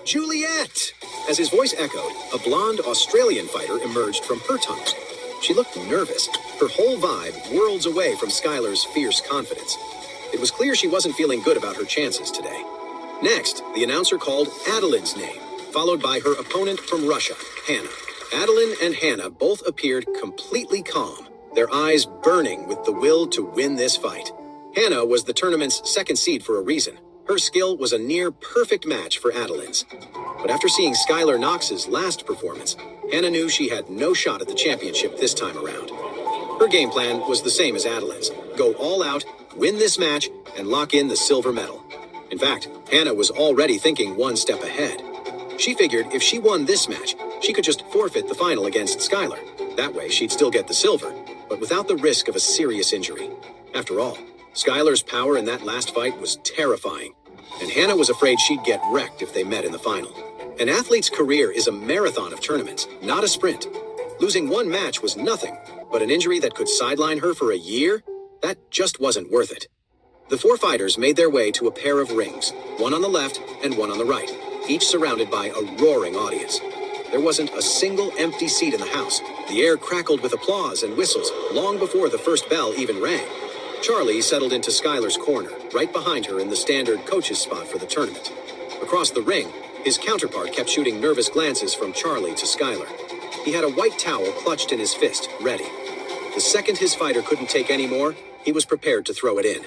Juliet. As his voice echoed, a blonde Australian fighter emerged from her tunnels. She looked nervous, her whole vibe worlds away from Skylar's fierce confidence. It was clear she wasn't feeling good about her chances today. Next, the announcer called Adeline's name, followed by her opponent from Russia, Hannah. Adeline and Hannah both appeared completely calm, their eyes burning with the will to win this fight. Hannah was the tournament's second seed for a reason. Her skill was a near-perfect match for Adeline's. But after seeing Skylar Knox's last performance, Hannah knew she had no shot at the championship this time around. Her game plan was the same as Adeline's. Go all out, win this match, and lock in the silver medal. In fact, Hannah was already thinking one step ahead. She figured if she won this match, she could just forfeit the final against Skylar. That way, she'd still get the silver, but without the risk of a serious injury. After all, Skylar's power in that last fight was terrifying, and Hannah was afraid she'd get wrecked if they met in the final. An athlete's career is a marathon of tournaments, not a sprint. Losing one match was nothing, but an injury that could sideline her for a year? That just wasn't worth it. The four fighters made their way to a pair of rings, one on the left and one on the right, each surrounded by a roaring audience. There wasn't a single empty seat in the house. The air crackled with applause and whistles long before the first bell even rang. Charlie settled into Skylar's corner, right behind her in the standard coach's spot for the tournament. Across the ring, his counterpart kept shooting nervous glances from Charlie to Skylar. He had a white towel clutched in his fist, ready. The second his fighter couldn't take any more, he was prepared to throw it in.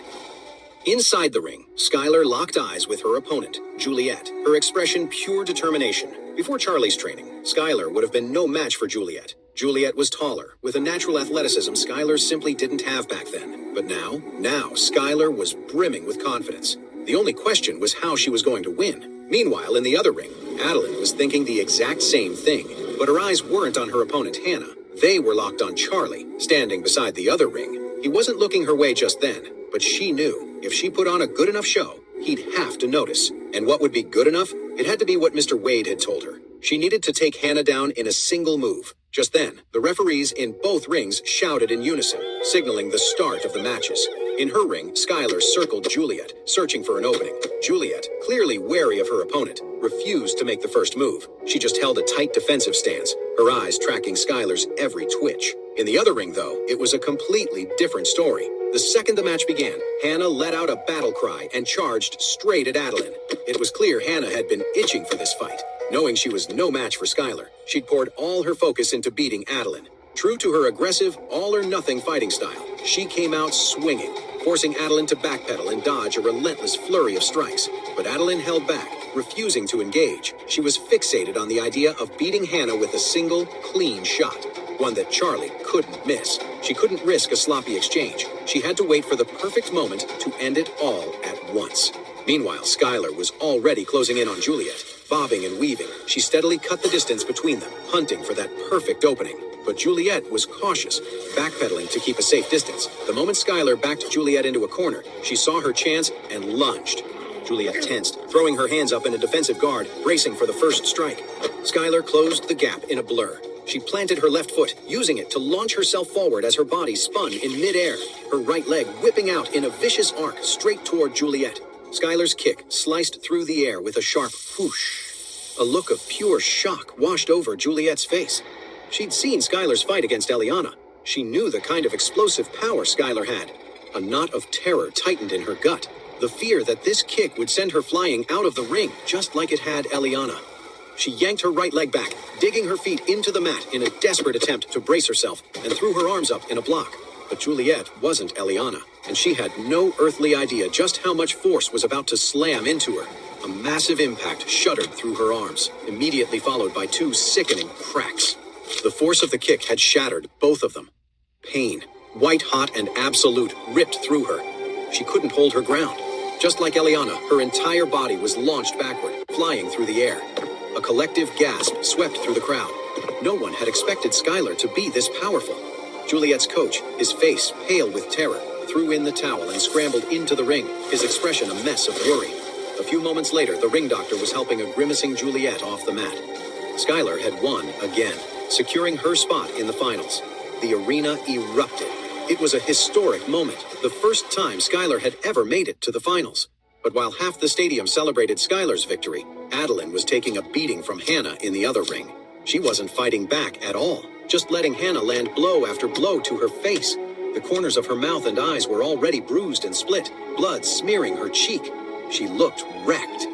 Inside the ring, Skylar locked eyes with her opponent, Juliet, her expression pure determination. Before Charlie's training, Skylar would have been no match for Juliet. Juliet was taller, with a natural athleticism Skylar simply didn't have back then. But now Skylar was brimming with confidence. The only question was how she was going to win. Meanwhile, in the other ring, Adeline was thinking the exact same thing, but her eyes weren't on her opponent, Hannah. They were locked on Charlie, standing beside the other ring. He wasn't looking her way just then, but she knew if she put on a good enough show, he'd have to notice. And what would be good enough? It had to be what Mr. Wade had told her. She needed to take Hannah down in a single move. Just then, the referees in both rings shouted in unison, signaling the start of the matches. In her ring, Skylar circled Juliet, searching for an opening. Juliet, clearly wary of her opponent, refused to make the first move. She just held a tight defensive stance, her eyes tracking Skylar's every twitch. In the other ring, though, it was a completely different story. The second the match began, Hannah let out a battle cry and charged straight at Adeline. It was clear Hannah had been itching for this fight. Knowing she was no match for Skylar, she'd poured all her focus into beating Adeline. True to her aggressive, all-or-nothing fighting style, she came out swinging, forcing Adeline to backpedal and dodge a relentless flurry of strikes. But Adeline held back, refusing to engage. She was fixated on the idea of beating Hannah with a single, clean shot, one that Charlie couldn't miss. She couldn't risk a sloppy exchange. She had to wait for the perfect moment to end it all at once. Meanwhile, Skylar was already closing in on Juliet. Bobbing and weaving, she steadily cut the distance between them, hunting for that perfect opening. But Juliet was cautious, backpedaling to keep a safe distance. The moment Skylar backed Juliet into a corner, she saw her chance and lunged. Juliet tensed, throwing her hands up in a defensive guard, bracing for the first strike. Skylar closed the gap in a blur. She planted her left foot, using it to launch herself forward as her body spun in midair, her right leg whipping out in a vicious arc straight toward Juliet. Skylar's kick sliced through the air with a sharp whoosh. A look of pure shock washed over Juliet's face. She'd seen Skylar's fight against Eliana. She knew the kind of explosive power Skylar had. A knot of terror tightened in her gut. The fear that this kick would send her flying out of the ring, just like it had Eliana. She yanked her right leg back, digging her feet into the mat in a desperate attempt to brace herself, and threw her arms up in a block. But Juliet wasn't Eliana, and she had no earthly idea just how much force was about to slam into her. A massive impact shuddered through her arms, immediately followed by two sickening cracks. The force of the kick had shattered both of them. Pain, white hot and absolute, ripped through her. She couldn't hold her ground. Just like Eliana, her entire body was launched backward, flying through the air. A collective gasp swept through the crowd. No one had expected Skylar to be this powerful. Juliet's coach, his face pale with terror, threw in the towel and scrambled into the ring, his expression a mess of worry. A few moments later, the ring doctor was helping a grimacing Juliet off the mat. Skylar had won again, securing her spot in the finals. The arena erupted. It was a historic moment, the first time Skylar had ever made it to the finals. But while half the stadium celebrated Skylar's victory, Adeline was taking a beating from Hannah in the other ring. She wasn't fighting back at all, just letting Hannah land blow after blow to her face. The corners of her mouth and eyes were already bruised and split, blood smearing her cheek. She looked wrecked.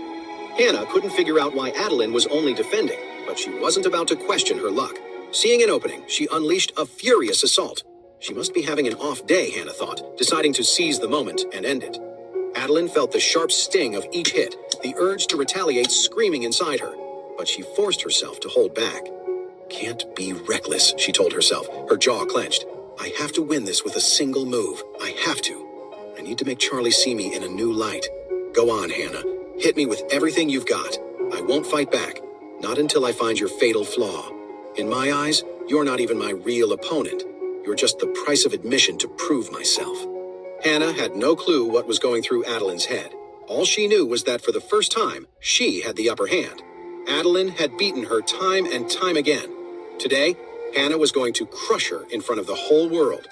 Hannah couldn't figure out why Adeline was only defending, but she wasn't about to question her luck. Seeing an opening, she unleashed a furious assault. She must be having an off day, Hannah thought, deciding to seize the moment and end it. Adeline felt the sharp sting of each hit, the urge to retaliate screaming inside her, but she forced herself to hold back. Can't be reckless, she told herself, her jaw clenched. I have to win this with a single move. I have to. I need to make Charlie see me in a new light. Go on, Hannah. Hit me with everything you've got. I won't fight back. Not until I find your fatal flaw. In my eyes, you're not even my real opponent. You're just the price of admission to prove myself. Hannah had no clue what was going through Adeline's head. All she knew was that for the first time, she had the upper hand. Adeline had beaten her time and time again. Today, Hannah was going to crush her in front of the whole world.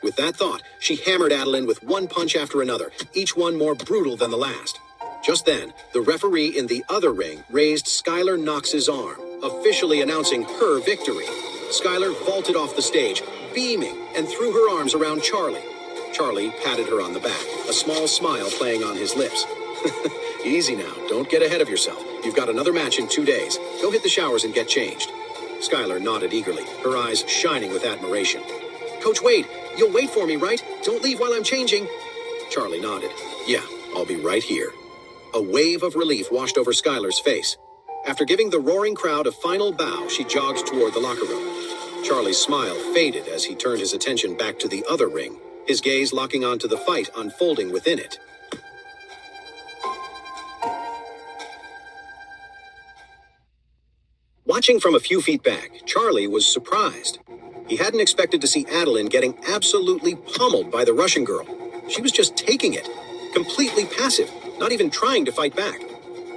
With that thought, she hammered Adeline with one punch after another, each one more brutal than the last. Just then, the referee in the other ring raised Skylar Knox's arm, officially announcing her victory. Skylar vaulted off the stage, beaming, and threw her arms around Charlie. Charlie patted her on the back, a small smile playing on his lips. Easy now, don't get ahead of yourself. You've got another match in 2 days. Go hit the showers and get changed. Skylar nodded eagerly, her eyes shining with admiration. Coach Wade, you'll wait for me, right? Don't leave while I'm changing. Charlie nodded. Yeah, I'll be right here. A wave of relief washed over Skylar's face. After giving the roaring crowd a final bow, she jogged toward the locker room. Charlie's smile faded as he turned his attention back to the other ring, his gaze locking onto the fight unfolding within it. Watching from a few feet back, Charlie was surprised. He hadn't expected to see Adeline getting absolutely pummeled by the Russian girl. She was just taking it, completely passive, not even trying to fight back.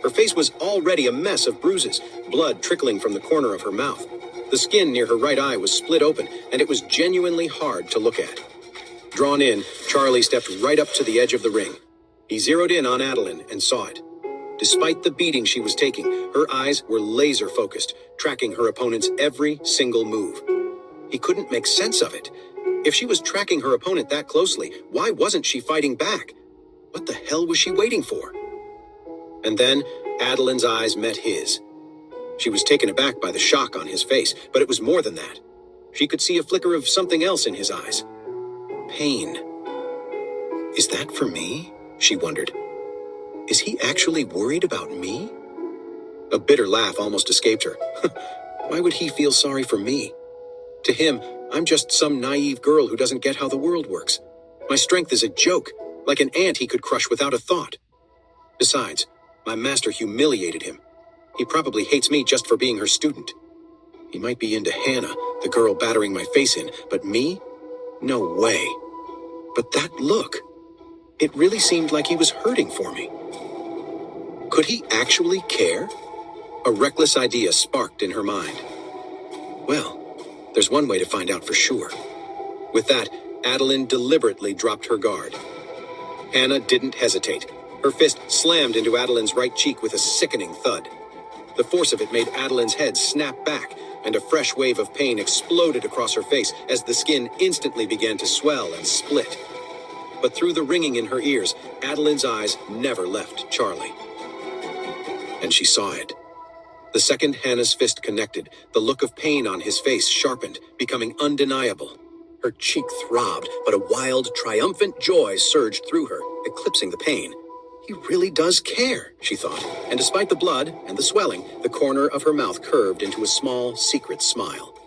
Her face was already a mess of bruises, blood trickling from the corner of her mouth. The skin near her right eye was split open, and it was genuinely hard to look at. Drawn in, Charlie stepped right up to the edge of the ring. He zeroed in on Adeline and saw it. Despite the beating she was taking, her eyes were laser-focused, tracking her opponent's every single move. He couldn't make sense of it. If she was tracking her opponent that closely, why wasn't she fighting back? What the hell was she waiting for? And then, Adeline's eyes met his. She was taken aback by the shock on his face, but it was more than that. She could see a flicker of something else in his eyes. Pain. Is that for me? She wondered. Is he actually worried about me? A bitter laugh almost escaped her. Why would he feel sorry for me? To him, I'm just some naive girl who doesn't get how the world works. My strength is a joke, like an ant he could crush without a thought. Besides, my master humiliated him. He probably hates me just for being her student. He might be into Hannah, the girl battering my face in, but me? No way. But that look, it really seemed like he was hurting for me. Could he actually care? A reckless idea sparked in her mind. Well, there's one way to find out for sure. With that, Adeline deliberately dropped her guard. Hannah didn't hesitate. Her fist slammed into Adeline's right cheek with a sickening thud. The force of it made Adeline's head snap back, and a fresh wave of pain exploded across her face as the skin instantly began to swell and split. But through the ringing in her ears, Adeline's eyes never left Charlie. And she saw it. The second Hannah's fist connected, the look of pain on his face sharpened, becoming undeniable. Her cheek throbbed, but a wild, triumphant joy surged through her, eclipsing the pain. He really does care, she thought, and despite the blood and the swelling, the corner of her mouth curved into a small, secret smile.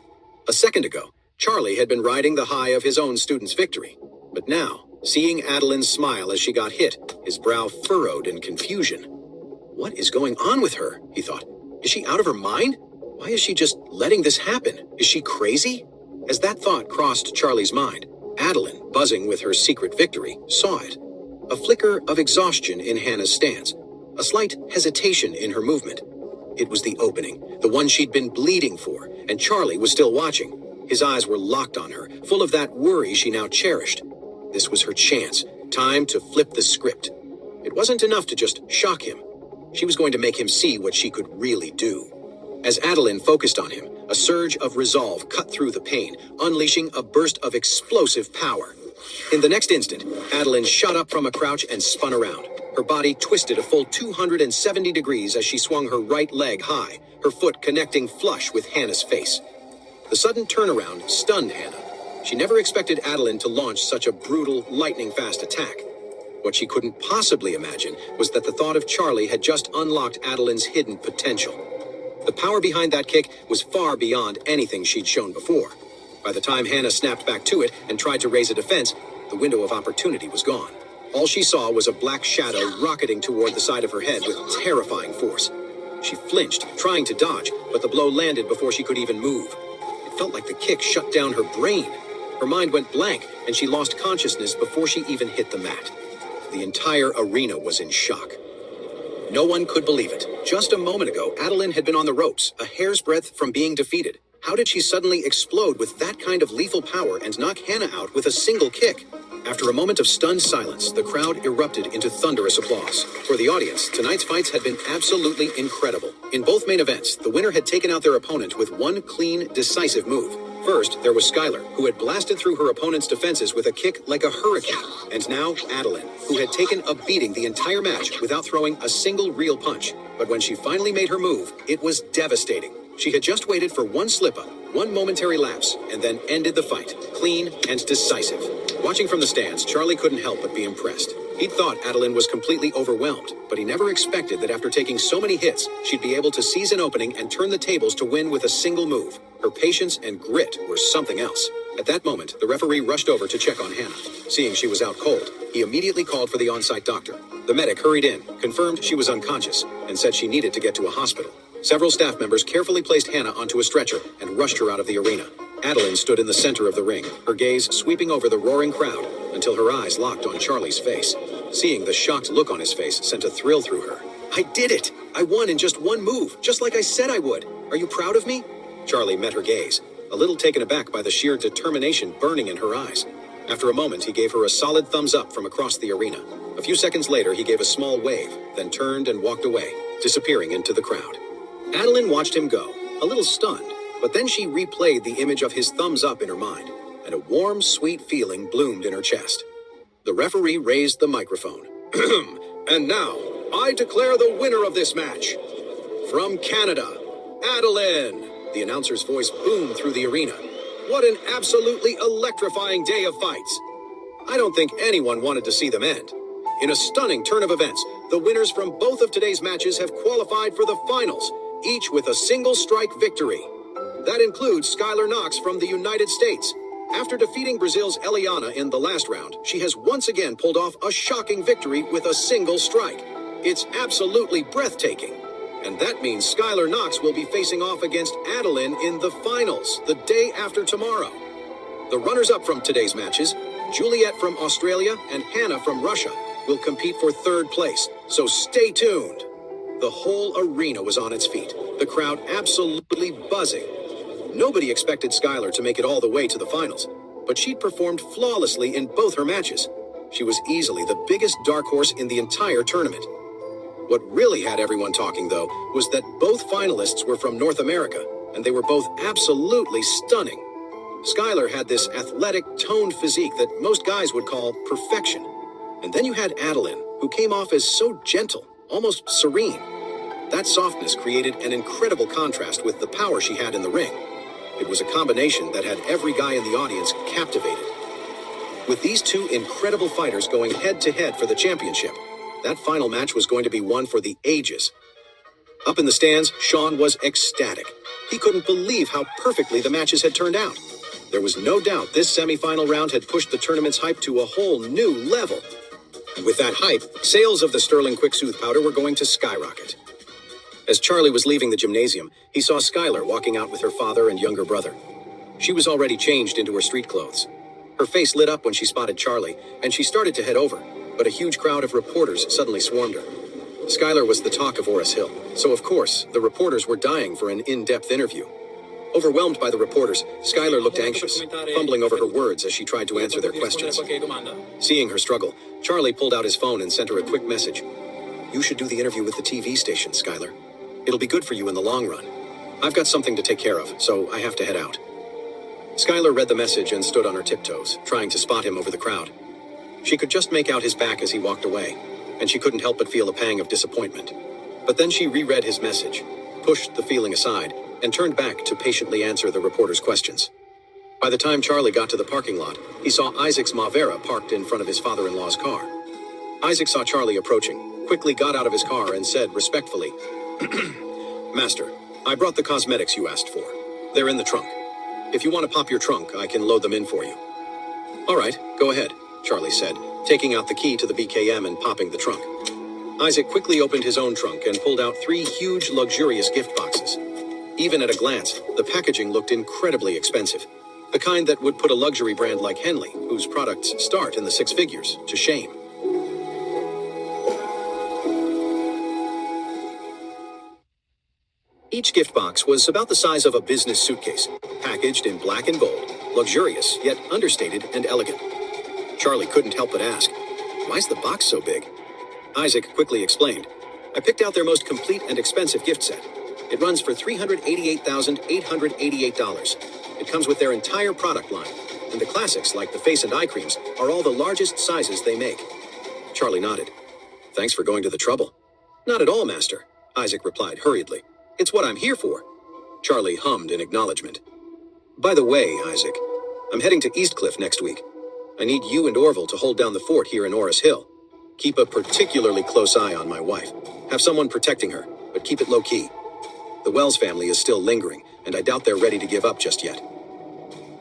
A second ago, Charlie had been riding the high of his own student's victory. But now, seeing Adeline's smile as she got hit, his brow furrowed in confusion. What is going on with her? He thought. Is she out of her mind? Why is she just letting this happen? Is she crazy? As that thought crossed Charlie's mind, Adeline, buzzing with her secret victory, saw it. A flicker of exhaustion in Hannah's stance, a slight hesitation in her movement. It was the opening, the one she'd been bleeding for, and Charlie was still watching. His eyes were locked on her, full of that worry she now cherished. This was her chance, time to flip the script. It wasn't enough to just shock him. She was going to make him see what she could really do. As Adeline focused on him, a surge of resolve cut through the pain, unleashing a burst of explosive power. In the next instant, Adeline shot up from a crouch and spun around. Her body twisted a full 270 degrees as she swung her right leg high, her foot connecting flush with Hannah's face. The sudden turnaround stunned Hannah. She never expected Adeline to launch such a brutal, lightning-fast attack. What she couldn't possibly imagine was that the thought of Charlie had just unlocked Adeline's hidden potential. The power behind that kick was far beyond anything she'd shown before. By the time Hannah snapped back to it and tried to raise a defense, the window of opportunity was gone. All she saw was a black shadow rocketing toward the side of her head with terrifying force. She flinched, trying to dodge, but the blow landed before she could even move. It felt like the kick shut down her brain. Her mind went blank, and she lost consciousness before she even hit the mat. The entire arena was in shock. No one could believe it. Just a moment ago, Adeline had been on the ropes, a hair's breadth from being defeated. How did she suddenly explode with that kind of lethal power and knock Hannah out with a single kick? After a moment of stunned silence, the crowd erupted into thunderous applause. For the audience, tonight's fights had been absolutely incredible. In both main events, the winner had taken out their opponent with one clean, decisive move. First, there was Skylar, who had blasted through her opponent's defenses with a kick like a hurricane. And now, Adeline, who had taken a beating the entire match without throwing a single real punch. But when she finally made her move, it was devastating. She had just waited for one slip-up, one momentary lapse, and then ended the fight, clean and decisive. Watching from the stands, Charlie couldn't help but be impressed. He'd thought Adeline was completely overwhelmed, but he never expected that after taking so many hits, she'd be able to seize an opening and turn the tables to win with a single move. Her patience and grit were something else. At that moment, the referee rushed over to check on Hannah. Seeing she was out cold, he immediately called for the on-site doctor. The medic hurried in, confirmed she was unconscious, and said she needed to get to a hospital. Several staff members carefully placed Hannah onto a stretcher and rushed her out of the arena. Adeline stood in the center of the ring, her gaze sweeping over the roaring crowd until her eyes locked on Charlie's face. Seeing the shocked look on his face sent a thrill through her. "I did it! I won in just one move, just like I said I would. Are you proud of me?" Charlie met her gaze, a little taken aback by the sheer determination burning in her eyes. After a moment, he gave her a solid thumbs up from across the arena. A few seconds later, he gave a small wave, then turned and walked away, disappearing into the crowd. Adeline watched him go, a little stunned, but then she replayed the image of his thumbs up in her mind, and a warm, sweet feeling bloomed in her chest. The referee raised the microphone. "And now, I declare the winner of this match. From Canada, Adeline!" The announcer's voice boomed through the arena. What an absolutely electrifying day of fights. I don't think anyone wanted to see them end. In a stunning turn of events, the winners from both of today's matches have qualified for the finals, each with a single strike victory. That includes Skylar Knox from the United States. After defeating Brazil's Eliana in the last round, she has once again pulled off a shocking victory with a single strike. It's absolutely breathtaking. And that means Skylar Knox will be facing off against Adeline in the finals, the day after tomorrow. The runners-up from today's matches, Juliet from Australia and Hannah from Russia, will compete for third place, so stay tuned. The whole arena was on its feet, the crowd absolutely buzzing. Nobody expected Skylar to make it all the way to the finals, but she'd performed flawlessly in both her matches. She was easily the biggest dark horse in the entire tournament. What really had everyone talking, though, was that both finalists were from North America, and they were both absolutely stunning. Skylar had this athletic, toned physique that most guys would call perfection. And then you had Adeline, who came off as so gentle, almost serene. That softness created an incredible contrast with the power she had in the ring. It was a combination that had every guy in the audience captivated. With these two incredible fighters going head-to-head for the championship, that final match was going to be one for the ages. Up in the stands, Sean was ecstatic. He couldn't believe how perfectly the matches had turned out. There was no doubt this semifinal round had pushed the tournament's hype to a whole new level. And with that hype, sales of the Sterling Quick Soothe powder were going to skyrocket. As Charlie was leaving the gymnasium, he saw Skylar walking out with her father and younger brother. She was already changed into her street clothes. Her face lit up when she spotted Charlie, and she started to head over, but a huge crowd of reporters suddenly swarmed her. Skylar was the talk of Oris Hill, so of course, the reporters were dying for an in-depth interview. Overwhelmed by the reporters, Skylar looked anxious, fumbling over her words as she tried to answer their questions. Seeing her struggle, Charlie pulled out his phone and sent her a quick message. "You should do the interview with the TV station, Skylar. It'll be good for you in the long run. I've got something to take care of, so I have to head out." Skylar read the message and stood on her tiptoes, trying to spot him over the crowd. She could just make out his back as he walked away, and she couldn't help but feel a pang of disappointment. But then she reread his message, pushed the feeling aside, and turned back to patiently answer the reporter's questions. By the time Charlie got to the parking lot, he saw Isaac's Mavera parked in front of his father-in-law's car. Isaac saw Charlie approaching, quickly got out of his car and said respectfully, "Master, I brought the cosmetics you asked for. They're in the trunk. If you want to pop your trunk, I can load them in for you." "All right, go ahead," Charlie said, taking out the key to the BKM and popping the trunk. Isaac quickly opened his own trunk and pulled out 3 huge, luxurious gift boxes. Even at a glance, the packaging looked incredibly expensive. The kind that would put a luxury brand like Henley, whose products start in the 6 figures, to shame. Each gift box was about the size of a business suitcase, packaged in black and gold, luxurious yet understated and elegant. Charlie couldn't help but ask, "Why's the box so big?" Isaac quickly explained, "I picked out their most complete and expensive gift set. It runs for $388,888. It comes with their entire product line, and the classics like the face and eye creams are all the largest sizes they make." Charlie nodded. "Thanks for going to the trouble." "Not at all, Master," Isaac replied hurriedly. "It's what I'm here for." Charlie hummed in acknowledgement. "By the way, Isaac, I'm heading to Eastcliff next week. I need you and Orville to hold down the fort here in Orris Hill. Keep a particularly close eye on my wife. Have someone protecting her, but keep it low-key. The Wells family is still lingering, and I doubt they're ready to give up just yet."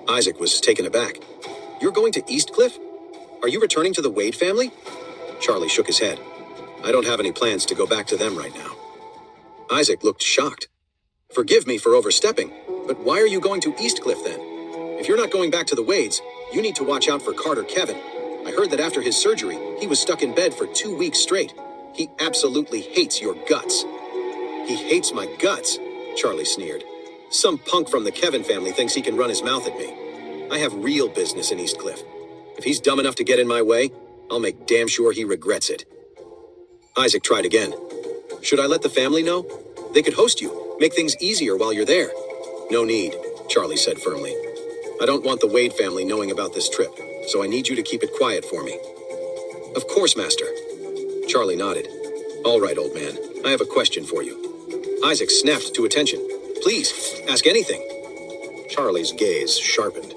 Isaac was taken aback. "You're going to Eastcliff? Are you returning to the Wade family?" Charlie shook his head. "I don't have any plans to go back to them right now." Isaac looked shocked. "Forgive me for overstepping, but why are you going to Eastcliff then? If you're not going back to the Wades, you need to watch out for Carter Kevin. I heard that after his surgery, he was stuck in bed for 2 weeks straight. He absolutely hates your guts." "He hates my guts?" Charlie sneered. "Some punk from the Kevin family thinks he can run his mouth at me. I have real business in Eastcliff. If he's dumb enough to get in my way, I'll make damn sure he regrets it." Isaac tried again. "Should I let the family know? They could host you, make things easier while you're there." "No need," Charlie said firmly. "I don't want the Wade family knowing about this trip, so I need you to keep it quiet for me." "Of course, Master." Charlie nodded. "All right, old man, I have a question for you." Isaac snapped to attention. "Please, ask anything." Charlie's gaze sharpened.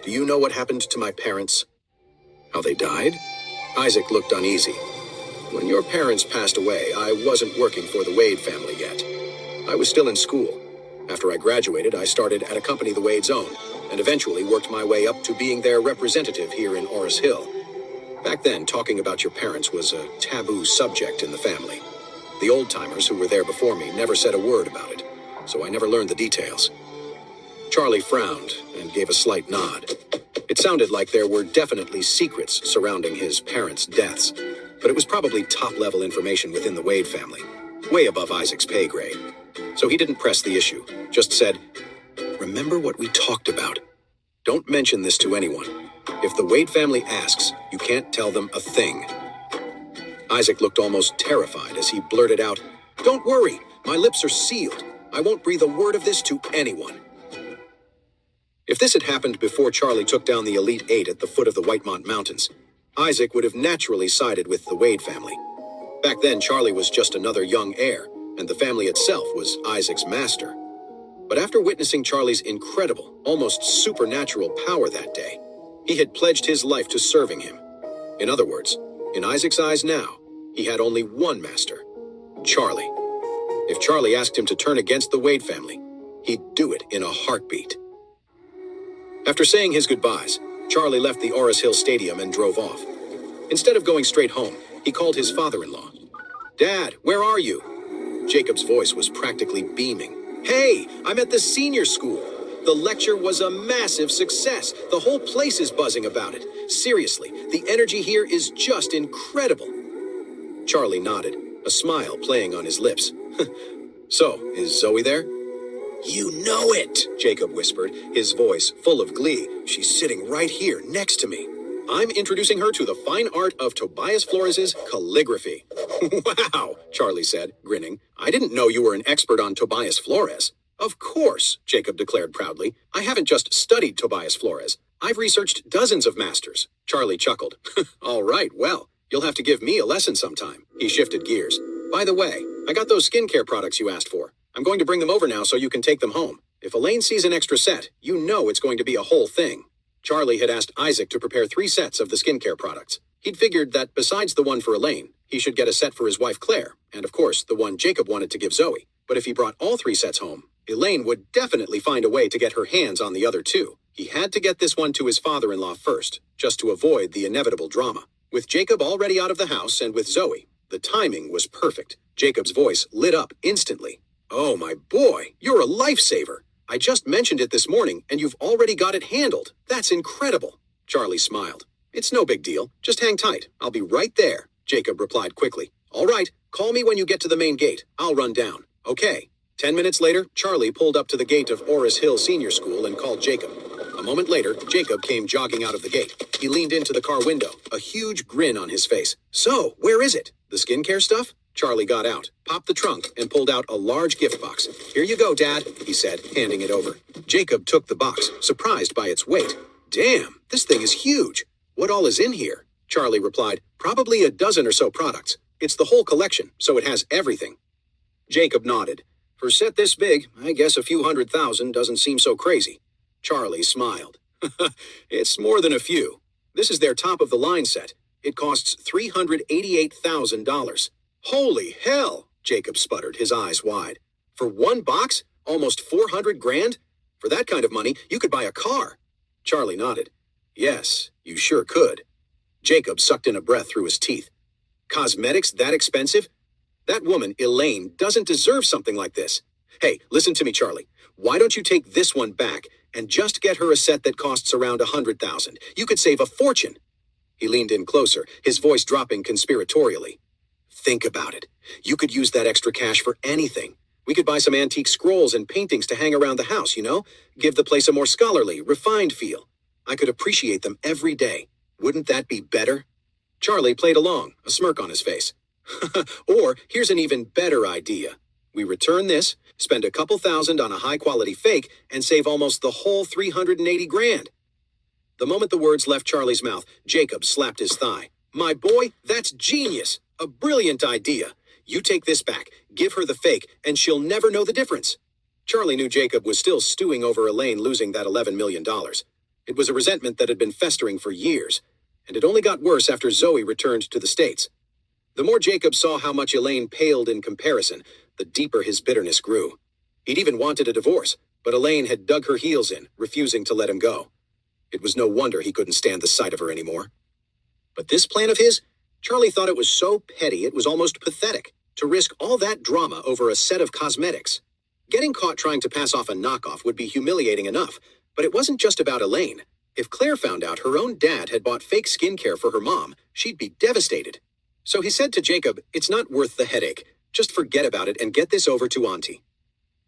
"Do you know what happened to my parents?" "How they died?" Isaac looked uneasy. "When your parents passed away, I wasn't working for the Wade family yet. I was still in school. After I graduated, I started at a company the Wades owned, and eventually worked my way up to being their representative here in Orris Hill. Back then, talking about your parents was a taboo subject in the family. The old-timers who were there before me never said a word about it, so I never learned the details." Charlie frowned and gave a slight nod. It sounded like there were definitely secrets surrounding his parents' deaths, but it was probably top-level information within the Wade family, way above Isaac's pay grade. So he didn't press the issue, just said, "Remember what we talked about. Don't mention this to anyone. If the Wade family asks, you can't tell them a thing." Isaac looked almost terrified as he blurted out, "Don't worry, my lips are sealed. I won't breathe a word of this to anyone." If this had happened before Charlie took down the Elite Eight at the foot of the Whitemont Mountains, Isaac would have naturally sided with the Wade family. Back then, Charlie was just another young heir, and the family itself was Isaac's master. But after witnessing Charlie's incredible, almost supernatural power that day, he had pledged his life to serving him. In other words, in Isaac's eyes now, he had only one master, Charlie. If Charlie asked him to turn against the Wade family, he'd do it in a heartbeat. After saying his goodbyes, Charlie left the Orris Hill Stadium and drove off. Instead of going straight home, he called his father-in-law. "Dad, where are you?" Jacob's voice was practically beaming. "Hey, I'm at the senior school. The lecture was a massive success. The whole place is buzzing about it. Seriously, the energy here is just incredible." Charlie nodded, a smile playing on his lips. "So, is Zoe there?" "You know it," Jacob whispered, his voice full of glee. "She's sitting right here next to me. I'm introducing her to the fine art of Tobias Flores's calligraphy." "Wow," Charlie said, grinning. "I didn't know you were an expert on Tobias Flores." "Of course," Jacob declared proudly. "I haven't just studied Tobias Flores. I've researched dozens of masters." Charlie chuckled. "All right, well, you'll have to give me a lesson sometime." He shifted gears. "By the way, I got those skincare products you asked for. I'm going to bring them over now so you can take them home. If Elaine sees an extra set, you know it's going to be a whole thing." Charlie had asked Isaac to prepare 3 sets of the skincare products. He'd figured that besides the one for Elaine, he should get a set for his wife Claire, and of course, the one Jacob wanted to give Zoe. But if he brought all 3 sets home, Elaine would definitely find a way to get her hands on the other 2. He had to get this one to his father-in-law first, just to avoid the inevitable drama. With Jacob already out of the house and with Zoe, the timing was perfect. Jacob's voice lit up instantly. "Oh, my boy, you're a lifesaver. I just mentioned it this morning, and you've already got it handled. That's incredible." Charlie smiled. "It's no big deal. Just hang tight. I'll be right there," Jacob replied quickly. "All right, call me when you get to the main gate. I'll run down. Okay, 10 minutes later, Charlie pulled up to the gate of Oris Hill Senior School and called Jacob. A moment later, Jacob came jogging out of the gate. He leaned into the car window, a huge grin on his face. "So, where is it? The skincare stuff?" Charlie got out, popped the trunk, and pulled out a large gift box. "Here you go, Dad," he said, handing it over. Jacob took the box, surprised by its weight. "Damn, this thing is huge. What all is in here?" Charlie replied, "Probably a dozen or so products. It's the whole collection, so it has everything." Jacob nodded. "For a set this big, I guess a few $100,000 doesn't seem so crazy." Charlie smiled. "It's more than a few. This is their top-of-the-line set. It costs $388,000. "Holy hell!" Jacob sputtered, his eyes wide. "For one box? Almost 400 grand? For that kind of money, you could buy a car." Charlie nodded. "Yes, you sure could." Jacob sucked in a breath through his teeth. "Cosmetics that expensive? That woman, Elaine, doesn't deserve something like this. Hey, listen to me, Charlie. Why don't you take this one back and just get her a set that costs around 100,000? You could save a fortune." He leaned in closer, his voice dropping conspiratorially. "Think about it. You could use that extra cash for anything. We could buy some antique scrolls and paintings to hang around the house, you know? Give the place a more scholarly, refined feel. I could appreciate them every day. Wouldn't that be better?" Charlie played along, a smirk on his face. "Or, here's an even better idea. We return this, spend a couple thousand on a high-quality fake, and save almost the whole 380 grand. The moment the words left Charlie's mouth, Jacob slapped his thigh. "My boy, that's genius! A brilliant idea. You take this back, give her the fake, and she'll never know the difference." Charlie knew Jacob was still stewing over Elaine losing that $11 million. It was a resentment that had been festering for years, and it only got worse after Zoe returned to the States. The more Jacob saw how much Elaine paled in comparison, the deeper his bitterness grew. He'd even wanted a divorce, but Elaine had dug her heels in, refusing to let him go. It was no wonder he couldn't stand the sight of her anymore. But this plan of his, Charlie thought it was so petty it was almost pathetic to risk all that drama over a set of cosmetics. Getting caught trying to pass off a knockoff would be humiliating enough, but it wasn't just about Elaine. If Claire found out her own dad had bought fake skincare for her mom, she'd be devastated. So he said to Jacob, "It's not worth the headache. Just forget about it and get this over to Auntie."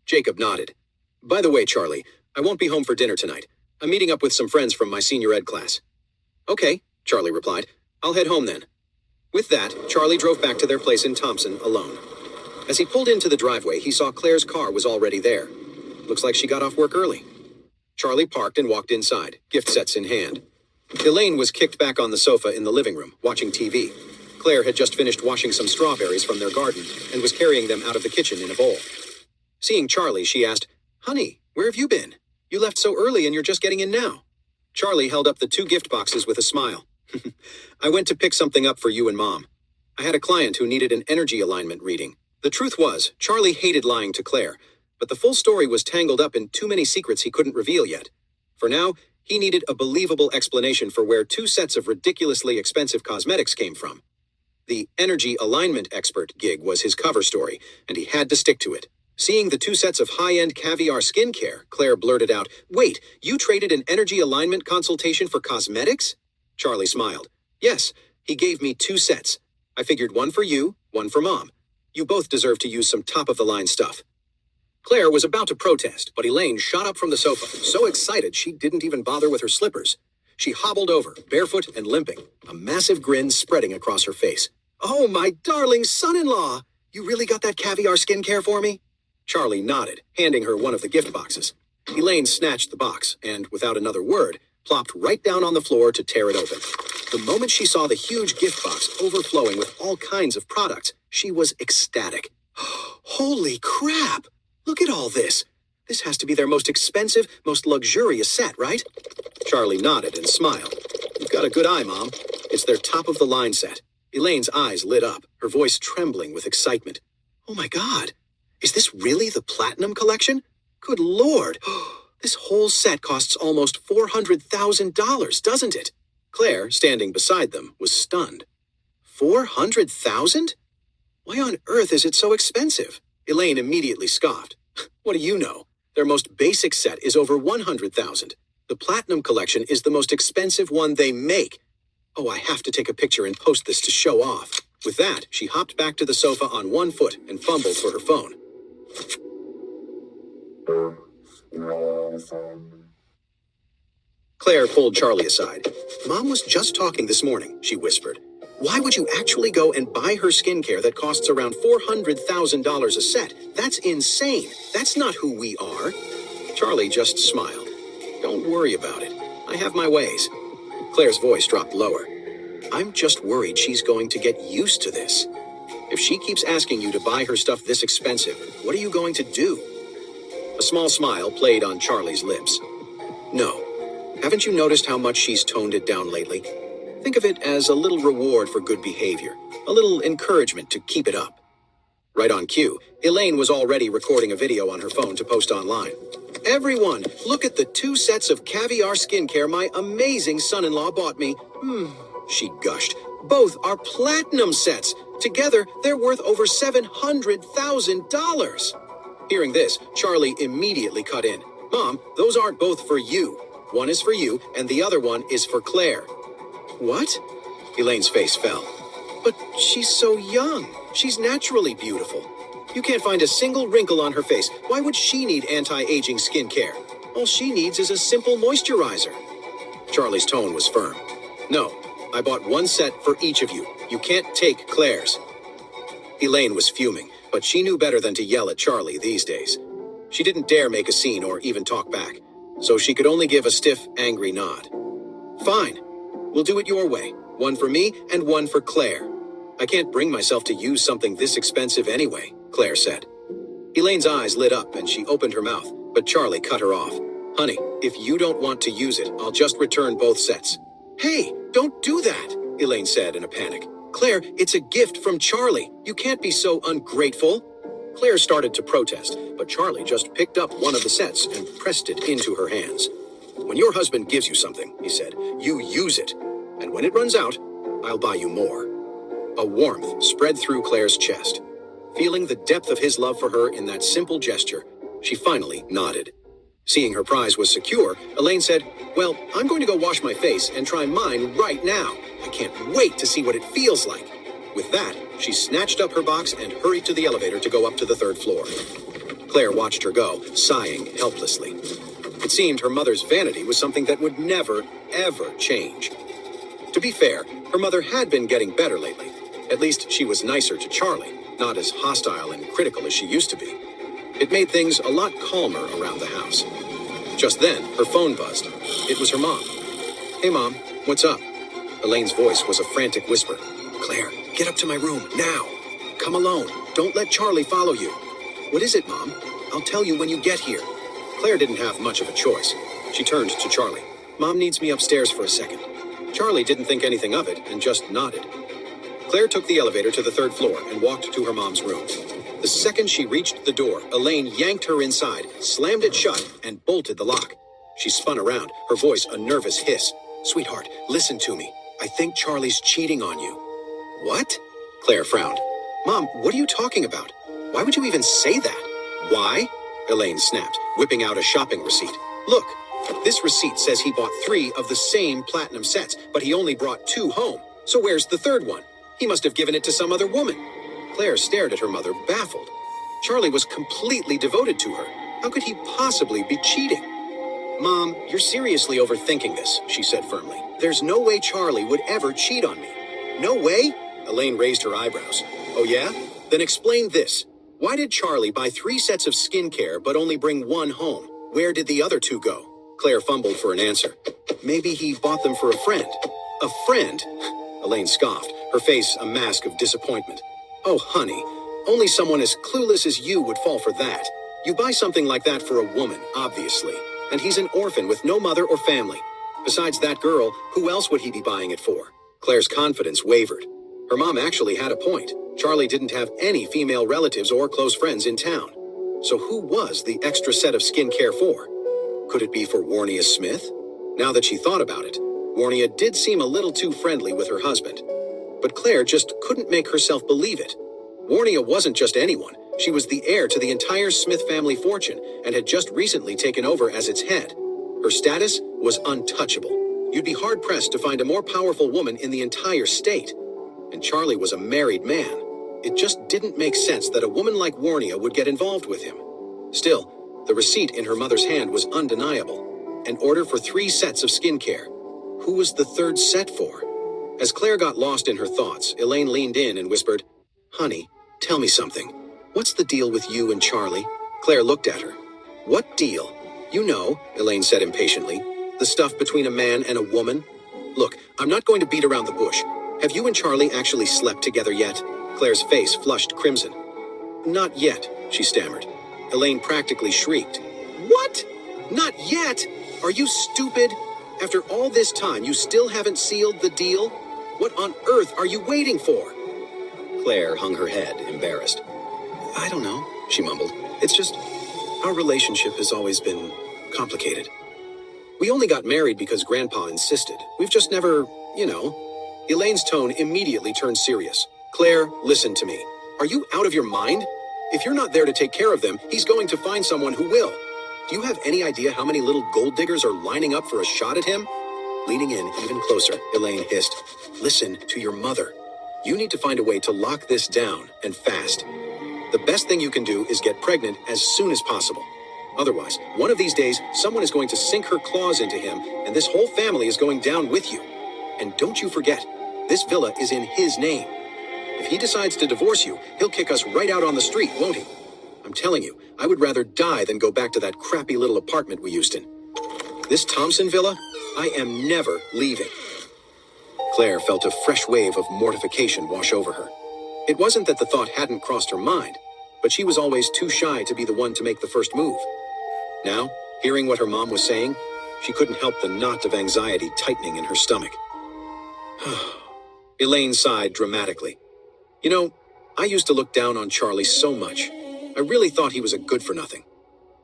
Jacob nodded. "By the way, Charlie, I won't be home for dinner tonight. I'm meeting up with some friends from my senior ed class." "Okay," Charlie replied. "I'll head home then." With that, Charlie drove back to their place in Thompson alone. As he pulled into the driveway, he saw Claire's car was already there. Looks like she got off work early. Charlie parked and walked inside, gift sets in hand. Elaine was kicked back on the sofa in the living room, watching TV. Claire had just finished washing some strawberries from their garden and was carrying them out of the kitchen in a bowl. Seeing Charlie, she asked, "Honey, where have you been? You left so early and you're just getting in now." Charlie held up the 2 gift boxes with a smile. "I went to pick something up for you and Mom. I had a client who needed an energy alignment reading." The truth was, Charlie hated lying to Claire, but the full story was tangled up in too many secrets he couldn't reveal yet. For now, he needed a believable explanation for where 2 sets of ridiculously expensive cosmetics came from. The energy alignment expert gig was his cover story, and he had to stick to it. Seeing the 2 sets of high-end caviar skincare, Claire blurted out, "Wait, you traded an energy alignment consultation for cosmetics?" Charlie smiled. "Yes, he gave me 2 sets. I figured one for you, one for Mom. You both deserve to use some top-of-the-line stuff." Claire was about to protest, but Elaine shot up from the sofa, so excited she didn't even bother with her slippers. She hobbled over, barefoot and limping, a massive grin spreading across her face. "Oh, my darling son-in-law! You really got that caviar skincare for me?" Charlie nodded, handing her one of the gift boxes. Elaine snatched the box and, without another word, plopped right down on the floor to tear it open. The moment she saw the huge gift box overflowing with all kinds of products, she was ecstatic. "Holy crap! Look at all this! This has to be their most expensive, most luxurious set, right?" Charlie nodded and smiled. "You've got a good eye, Mom. It's their top-of-the-line set." Elaine's eyes lit up, her voice trembling with excitement. "Oh my God! Is this really the Platinum Collection? Good Lord! This whole set costs almost $400,000, doesn't it?" Claire, standing beside them, was stunned. $400,000? Why on earth is it so expensive? Elaine immediately scoffed. "What do you know? Their most basic set is over $100,000. The Platinum Collection is the most expensive one they make. Oh, I have to take a picture and post this to show off." With that, she hopped back to the sofa on one foot and fumbled for her phone. Claire pulled Charlie aside. Mom was just talking this morning, she whispered. Why would you actually go and buy her skincare that costs around $400,000 a set? That's insane. That's not who we are. Charlie just smiled. Don't worry about it. I have my ways. Claire's voice dropped lower. I'm just worried she's going to get used to this. If she keeps asking you to buy her stuff this expensive, what are you going to do? A small smile played on Charlie's lips. No. Haven't you noticed how much she's toned it down lately? Think of it as a little reward for good behavior, a little encouragement to keep it up. Right on cue, Elaine was already recording a video on her phone to post online. Everyone, look at the 2 sets of caviar skincare my amazing son-in-law bought me. She gushed. Both are platinum sets. Together, they're worth over $700,000. Hearing this, Charlie immediately cut in. Mom, those aren't both for you. One is for you, and the other one is for Claire. What? Elaine's face fell. But she's so young. She's naturally beautiful. You can't find a single wrinkle on her face. Why would she need anti-aging skincare? All she needs is a simple moisturizer. Charlie's tone was firm. No, I bought 1 set for each of you. You can't take Claire's. Elaine was fuming, but she knew better than to yell at Charlie these days. She didn't dare make a scene or even talk back, so she could only give a stiff, angry nod. Fine. We'll do it your way. 1 for me and 1 for Claire. I can't bring myself to use something this expensive anyway, Claire said. Elaine's eyes lit up and she opened her mouth, but Charlie cut her off. Honey, if you don't want to use it, I'll just return both sets. Hey, don't do that, Elaine said in a panic. Claire, it's a gift from Charlie. You can't be so ungrateful. Claire started to protest, but Charlie just picked up one of the sets and pressed it into her hands. When your husband gives you something, he said, you use it. And when it runs out, I'll buy you more. A warmth spread through Claire's chest. Feeling the depth of his love for her in that simple gesture, she finally nodded. Seeing her prize was secure, Elaine said, well, I'm going to go wash my face and try mine right now. I can't wait to see what it feels like. With that, she snatched up her box and hurried to the elevator to go up to the 3rd floor. Claire watched her go, sighing helplessly. It seemed her mother's vanity was something that would never, ever change. To be fair, her mother had been getting better lately. At least she was nicer to Charlie, not as hostile and critical as she used to be. It made things a lot calmer around the house. Just then, her phone buzzed. It was her mom. Hey, Mom, what's up? Elaine's voice was a frantic whisper. Claire, get up to my room, now. Come alone. Don't let Charlie follow you. What is it, Mom? I'll tell you when you get here. Claire didn't have much of a choice. She turned to Charlie. Mom needs me upstairs for a second. Charlie didn't think anything of it and just nodded. Claire took the elevator to the 3rd floor and walked to her mom's room. The second she reached the door, Elaine yanked her inside, slammed it shut, and bolted the lock. She spun around, her voice a nervous hiss. Sweetheart, listen to me. I think Charlie's cheating on you. What? Claire frowned. Mom, what are you talking about? Why would you even say that? Why? Elaine snapped, whipping out a shopping receipt. Look, this receipt says he bought 3 of the same platinum sets, but he only brought 2 home. So where's the 3rd one? He must have given it to some other woman. Claire stared at her mother, baffled. Charlie was completely devoted to her. How could he possibly be cheating? Mom, you're seriously overthinking this, she said firmly. There's no way Charlie would ever cheat on me. No way? Elaine raised her eyebrows. Oh yeah? Then explain this. Why did Charlie buy 3 sets of skincare but only bring 1 home? Where did the other 2 go? Claire fumbled for an answer. Maybe he bought them for a friend. A friend? Elaine scoffed, her face a mask of disappointment. Oh, honey, only someone as clueless as you would fall for that. You buy something like that for a woman, obviously. And he's an orphan with no mother or family. Besides that girl, who else would he be buying it for? Claire's confidence wavered. Her mom actually had a point. Charlie didn't have any female relatives or close friends in town. So who was the extra set of skincare for? Could it be for Warnia Smith? Now that she thought about it, Warnia did seem a little too friendly with her husband. But Claire just couldn't make herself believe it. Warnia wasn't just anyone. She was the heir to the entire Smith family fortune and had just recently taken over as its head. Her status was untouchable. You'd be hard-pressed to find a more powerful woman in the entire state. And Charlie was a married man. It just didn't make sense that a woman like Warnia would get involved with him. Still, The receipt in her mother's hand was undeniable. An order for 3 sets of skincare. Who was the third set for? As Claire got lost in her thoughts, Elaine leaned in and whispered, "Honey, tell me something. What's the deal with you and Charlie?" Claire looked at her. "What deal?" "You know," Elaine said impatiently. "The stuff between a man and a woman." "Look, I'm not going to beat around the bush. Have you and Charlie actually slept together yet?" Claire's face flushed crimson. "Not yet," she stammered. Elaine practically shrieked. "What? Not yet? Are you stupid? After all this time, you still haven't sealed the deal? What on earth are you waiting for?" Claire hung her head, embarrassed. "I don't know," she mumbled. "It's just, our relationship has always been complicated. We only got married because Grandpa insisted. We've just never, you know." Elaine's tone immediately turned serious. "Claire, listen to me. Are you out of your mind? If you're not there to take care of them, he's going to find someone who will. Do you have any idea how many little gold diggers are lining up for a shot at him?" Leaning in even closer, Elaine hissed, "Listen to your mother. You need to find a way to lock this down, and fast. The best thing you can do is get pregnant as soon as possible. Otherwise, one of these days, someone is going to sink her claws into him, and this whole family is going down with you. And don't you forget, this villa is in his name. If he decides to divorce you, he'll kick us right out on the street, won't he? I'm telling you, I would rather die than go back to that crappy little apartment we used in. This Thompson villa, I am never leaving." Claire felt a fresh wave of mortification wash over her. It wasn't that the thought hadn't crossed her mind, but she was always too shy to be the one to make the first move. Now, hearing what her mom was saying, she couldn't help the knot of anxiety tightening in her stomach. Elaine sighed dramatically. "You know, I used to look down on Charlie so much. I really thought he was a good-for-nothing.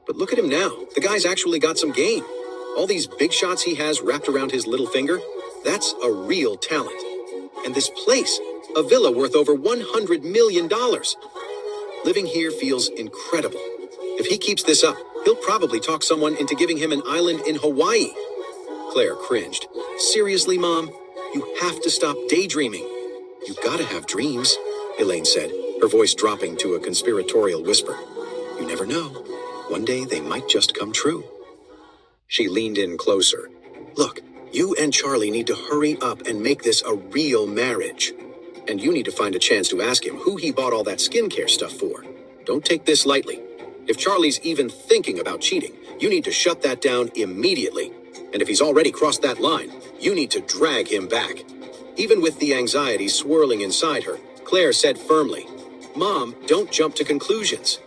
But look at him now. The guy's actually got some game. All these big shots he has wrapped around his little finger, that's a real talent. And this place, a villa worth over $100 million. Living here feels incredible. If he keeps this up, he'll probably talk someone into giving him an island in Hawaii." Claire cringed. "Seriously, Mom? You have to stop daydreaming." "You gotta have dreams," Elaine said, her voice dropping to a conspiratorial whisper. "You never know. One day they might just come true." She leaned in closer. "Look, you and Charlie need to hurry up and make this a real marriage. And you need to find a chance to ask him who he bought all that skincare stuff for. Don't take this lightly. If Charlie's even thinking about cheating, you need to shut that down immediately. And if he's already crossed that line, you need to drag him back." Even with the anxiety swirling inside her, Claire said firmly, "Mom, don't jump to conclusions.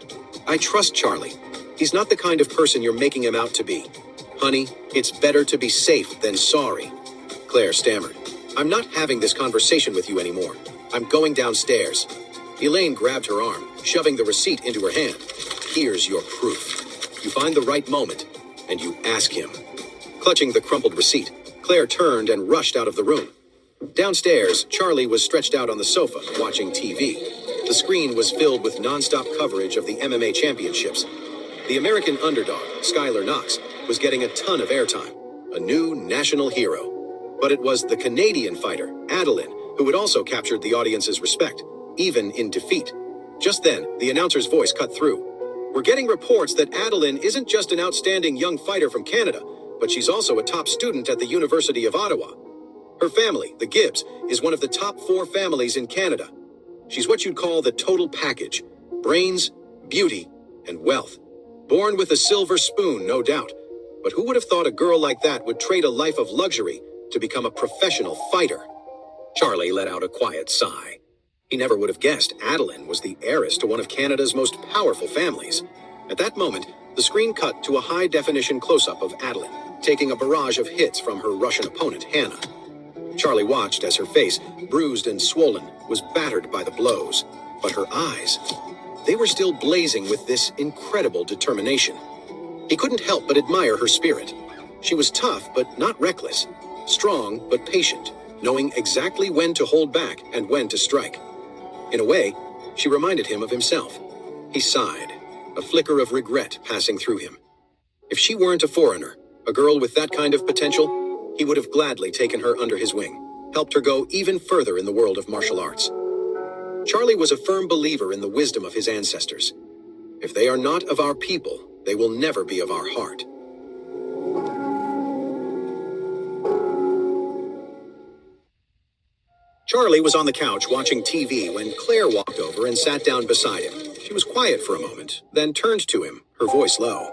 I trust Charlie. He's not the kind of person you're making him out to be. Honey, it's better to be safe than sorry." Claire stammered, "I'm not having this conversation with you anymore. I'm going downstairs." Elaine grabbed her arm, shoving the receipt into her hand. "Here's your proof. You find the right moment, and you ask him." Clutching the crumpled receipt, Claire turned and rushed out of the room. Downstairs, Charlie was stretched out on the sofa, watching TV. The screen was filled with nonstop coverage of the MMA championships. The American underdog, Skylar Knox, was getting a ton of airtime, a new national hero. But it was the Canadian fighter, Adeline, who had also captured the audience's respect, even in defeat. Just then, the announcer's voice cut through. "We're getting reports that Adeline isn't just an outstanding young fighter from Canada, but she's also a top student at the University of Ottawa. Her family, the Gibbs, is one of the top 4 families in Canada. She's what you'd call the total package: brains, beauty, and wealth. Born with a silver spoon, no doubt. But who would have thought a girl like that would trade a life of luxury to become a professional fighter?" Charlie let out a quiet sigh. He never would have guessed Adeline was the heiress to one of Canada's most powerful families. At that moment, the screen cut to a high-definition close-up of Adeline, taking a barrage of hits from her Russian opponent, Hannah. Charlie watched as her face, bruised and swollen, was battered by the blows. But her eyes, they were still blazing with this incredible determination. He couldn't help but admire her spirit. She was tough but not reckless, strong but patient, knowing exactly when to hold back and when to strike. In a way, she reminded him of himself. He sighed, a flicker of regret passing through him. If she weren't a foreigner, a girl with that kind of potential, he would have gladly taken her under his wing, helped her go even further in the world of martial arts. Charlie was a firm believer in the wisdom of his ancestors. If they are not of our people, They will never be of our heart. Charlie was on the couch watching TV when Claire walked over and sat down beside him. She was quiet for a moment, then turned to him, her voice low.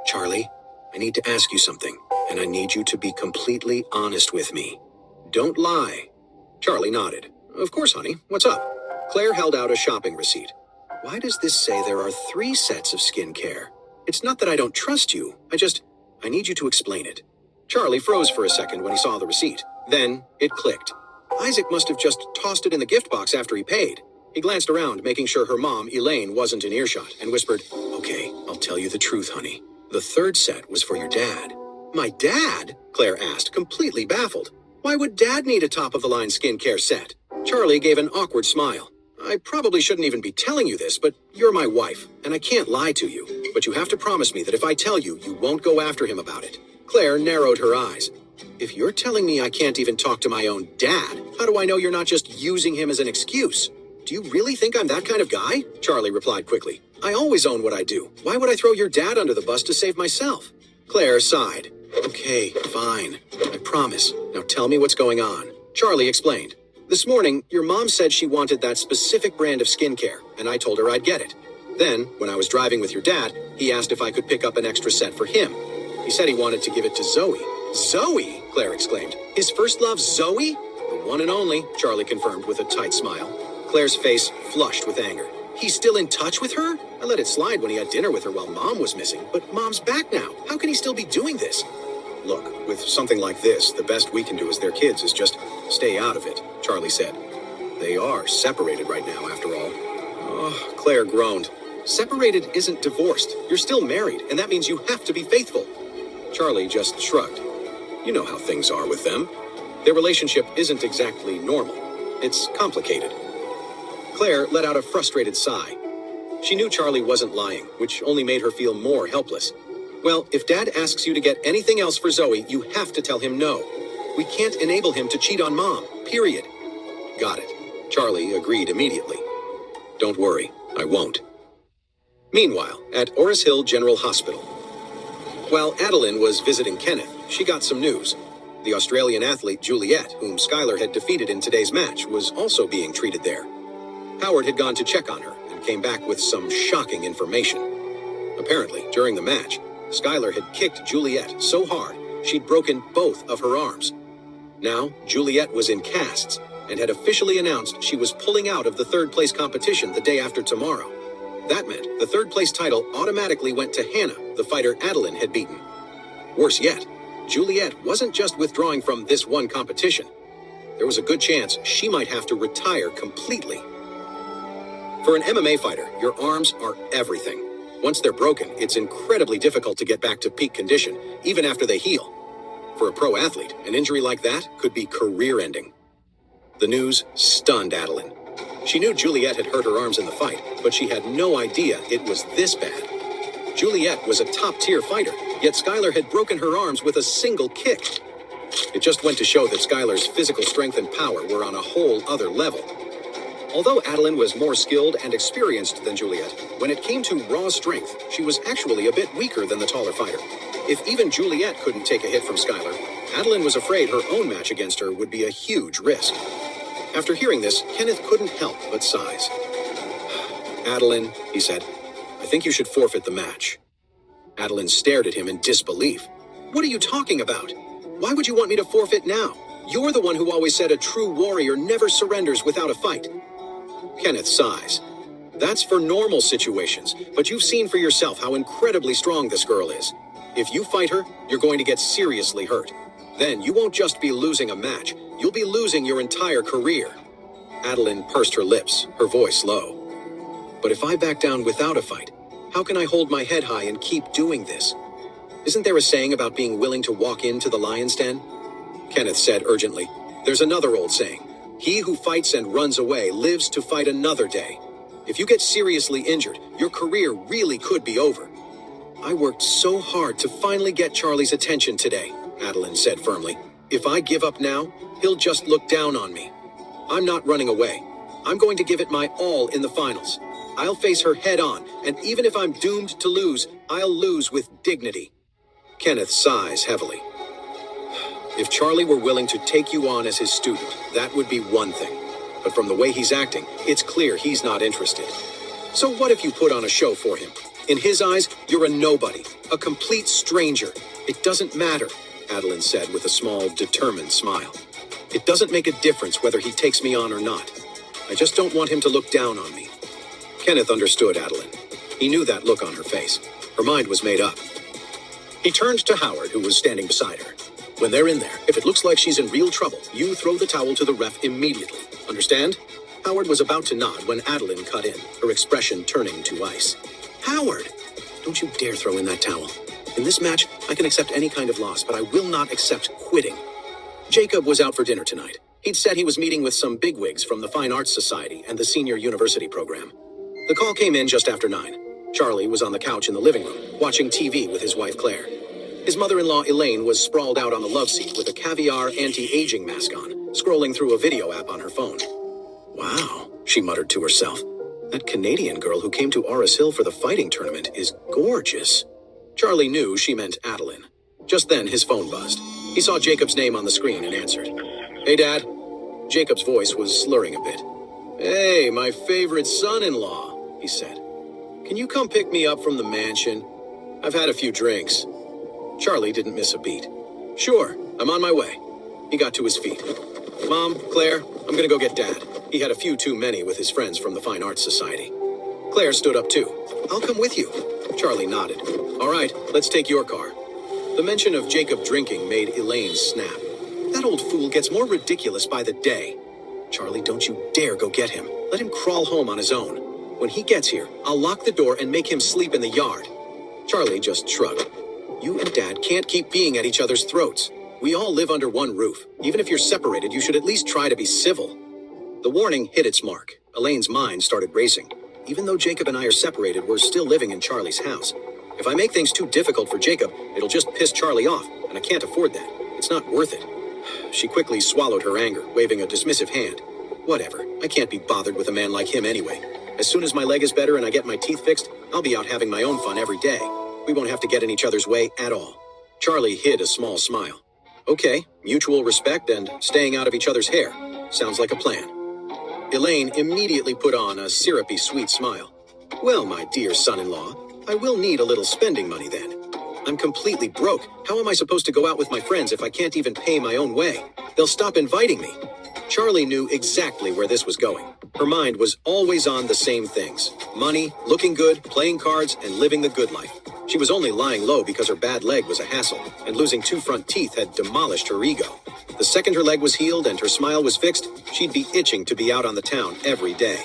"Charlie, I need to ask you something, and I need you to be completely honest with me. Don't lie." Charlie nodded. "Of course, honey. What's up?" Claire held out a shopping receipt. "Why does this say there are 3 sets of skincare? It's not that I don't trust you. I need you to explain it." Charlie froze for a second when he saw the receipt. Then it clicked. Isaac must have just tossed it in the gift box after he paid. He glanced around, making sure her mom, Elaine, wasn't in earshot, and whispered, "Okay, I'll tell you the truth, honey. The 3rd set was for your dad." "My dad?" Claire asked, completely baffled. "Why would Dad need a top-of-the-line skincare set?" Charlie gave an awkward smile. "I probably shouldn't even be telling you this, but you're my wife, and I can't lie to you. But you have to promise me that if I tell you, you won't go after him about it." Claire narrowed her eyes. "If you're telling me I can't even talk to my own dad, how do I know you're not just using him as an excuse?" "Do you really think I'm that kind of guy?" Charlie replied quickly. "I always own what I do. Why would I throw your dad under the bus to save myself?" Claire sighed. "Okay, fine. I promise. Now tell me what's going on." Charlie explained. "This morning, your mom said she wanted that specific brand of skincare, and I told her I'd get it. Then, when I was driving with your dad, he asked if I could pick up an extra set for him. He said he wanted to give it to Zoe." "Zoe!" Claire exclaimed. "His first love, Zoe?" "The one and only," Charlie confirmed with a tight smile. Claire's face flushed with anger. "He's still in touch with her? I let it slide when he had dinner with her while Mom was missing, but Mom's back now. How can he still be doing this?" "Look, with something like this, the best we can do as their kids is just stay out of it," Charlie said. "They are separated right now, after all." "Oh," Claire groaned. "Separated isn't divorced. You're still married, and that means you have to be faithful." Charlie just shrugged. "You know how things are with them. Their relationship isn't exactly normal. It's complicated." Claire let out a frustrated sigh. She knew Charlie wasn't lying, which only made her feel more helpless. "Well, if Dad asks you to get anything else for Zoe, you have to tell him no. We can't enable him to cheat on Mom, period." "Got it." Charlie agreed immediately. "Don't worry, I won't." Meanwhile, at Oris Hill General Hospital. While Adeline was visiting Kenneth, she got some news. The Australian athlete Juliet, whom Skylar had defeated in today's match, was also being treated there. Howard had gone to check on her and came back with some shocking information. Apparently, during the match, Skylar had kicked Juliet so hard she'd broken both of her arms. Now, Juliet was in casts and had officially announced she was pulling out of the 3rd-place competition the day after tomorrow. That meant the 3rd-place title automatically went to Hannah, the fighter Adeline had beaten. Worse yet, Juliet wasn't just withdrawing from this one competition. There was a good chance she might have to retire completely. For an MMA fighter, your arms are everything. Once they're broken, it's incredibly difficult to get back to peak condition, even after they heal. For a pro athlete, an injury like that could be career-ending. The news stunned Adeline. She knew Juliet had hurt her arms in the fight, but she had no idea it was this bad. Juliet was a top-tier fighter, yet Skylar had broken her arms with a single kick. It just went to show that Skylar's physical strength and power were on a whole other level. Although Adeline was more skilled and experienced than Juliet, when it came to raw strength, she was actually a bit weaker than the taller fighter. If even Juliet couldn't take a hit from Skylar, Adeline was afraid her own match against her would be a huge risk. After hearing this, Kenneth couldn't help but sighs. "Adeline," he said, "I think you should forfeit the match." Adeline stared at him in disbelief. "What are you talking about? Why would you want me to forfeit now? You're the one who always said a true warrior never surrenders without a fight." Kenneth sighs. "That's for normal situations, but you've seen for yourself how incredibly strong this girl is. If you fight her, you're going to get seriously hurt. Then you won't just be losing a match, you'll be losing your entire career." Adeline pursed her lips, her voice low. "But if I back down without a fight, how can I hold my head high and keep doing this? Isn't there a saying about being willing to walk into the lion's den?" Kenneth said urgently, "There's another old saying. He who fights and runs away lives to fight another day. If you get seriously injured, your career really could be over." "I worked so hard to finally get Charlie's attention today," Adeline said firmly. "If I give up now, he'll just look down on me. I'm not running away. I'm going to give it my all in the finals. I'll face her head on, and even if I'm doomed to lose, I'll lose with dignity. Kenneth sighs heavily. If Charlie were willing to take you on as his student, that would be one thing. But from the way he's acting, it's clear he's not interested. So what if you put on a show for him? In his eyes, you're a nobody, a complete stranger. It doesn't matter, Adeline said with a small, determined smile. It doesn't make a difference whether he takes me on or not. I just don't want him to look down on me. Kenneth understood Adeline. He knew that look on her face. Her mind was made up. He turned to Howard, who was standing beside her. When they're in there, if it looks like she's in real trouble, you throw the towel to the ref immediately. Understand? Howard was about to nod when Adeline cut in, her expression turning to ice. Howard! Don't you dare throw in that towel. In this match, I can accept any kind of loss, but I will not accept quitting. Jacob was out for dinner tonight. He'd said he was meeting with some bigwigs from the Fine Arts Society and the Senior University program. The call came in just after 9. Charlie was on the couch in the living room, watching TV with his wife Claire. His mother-in-law Elaine was sprawled out on the love seat with a caviar anti-aging mask on, scrolling through a video app on her phone. Wow, she muttered to herself. That Canadian girl who came to Oris Hill for the fighting tournament is gorgeous. Charlie knew she meant Adeline. Just then, his phone buzzed. He saw Jacob's name on the screen and answered. Hey, Dad. Jacob's voice was slurring a bit. Hey, my favorite son-in-law, he said. Can you come pick me up from the mansion? I've had a few drinks. Charlie didn't miss a beat. Sure, I'm on my way. He got to his feet. Mom, Claire, I'm gonna go get Dad. He had a few too many with his friends from the Fine Arts Society. Claire stood up too. I'll come with you. Charlie nodded. All right, let's take your car. The mention of Jacob drinking made Elaine snap. That old fool gets more ridiculous by the day. Charlie, don't you dare go get him. Let him crawl home on his own. When he gets here, I'll lock the door and make him sleep in the yard. Charlie just shrugged. You and Dad can't keep being at each other's throats. We all live under one roof. Even if you're separated, you should at least try to be civil. The warning hit its mark. Elaine's mind started racing. Even though Jacob and I are separated, we're still living in Charlie's house. If I make things too difficult for Jacob, it'll just piss Charlie off, and I can't afford that. It's not worth it. She quickly swallowed her anger, waving a dismissive hand. Whatever, I can't be bothered with a man like him anyway. As soon as my leg is better and I get my teeth fixed, I'll be out having my own fun every day. We won't have to get in each other's way at all. Charlie hid a small smile. Okay, mutual respect and staying out of each other's hair. Sounds like a plan. Elaine immediately put on a syrupy sweet smile. Well, my dear son-in-law, I will need a little spending money then. I'm completely broke. How am I supposed to go out with my friends if I can't even pay my own way? They'll stop inviting me. Charlie knew exactly where this was going. Her mind was always on the same things. Money, looking good, playing cards, and living the good life. She was only lying low because her bad leg was a hassle, and losing 2 front teeth had demolished her ego. The second her leg was healed and her smile was fixed, she'd be itching to be out on the town every day.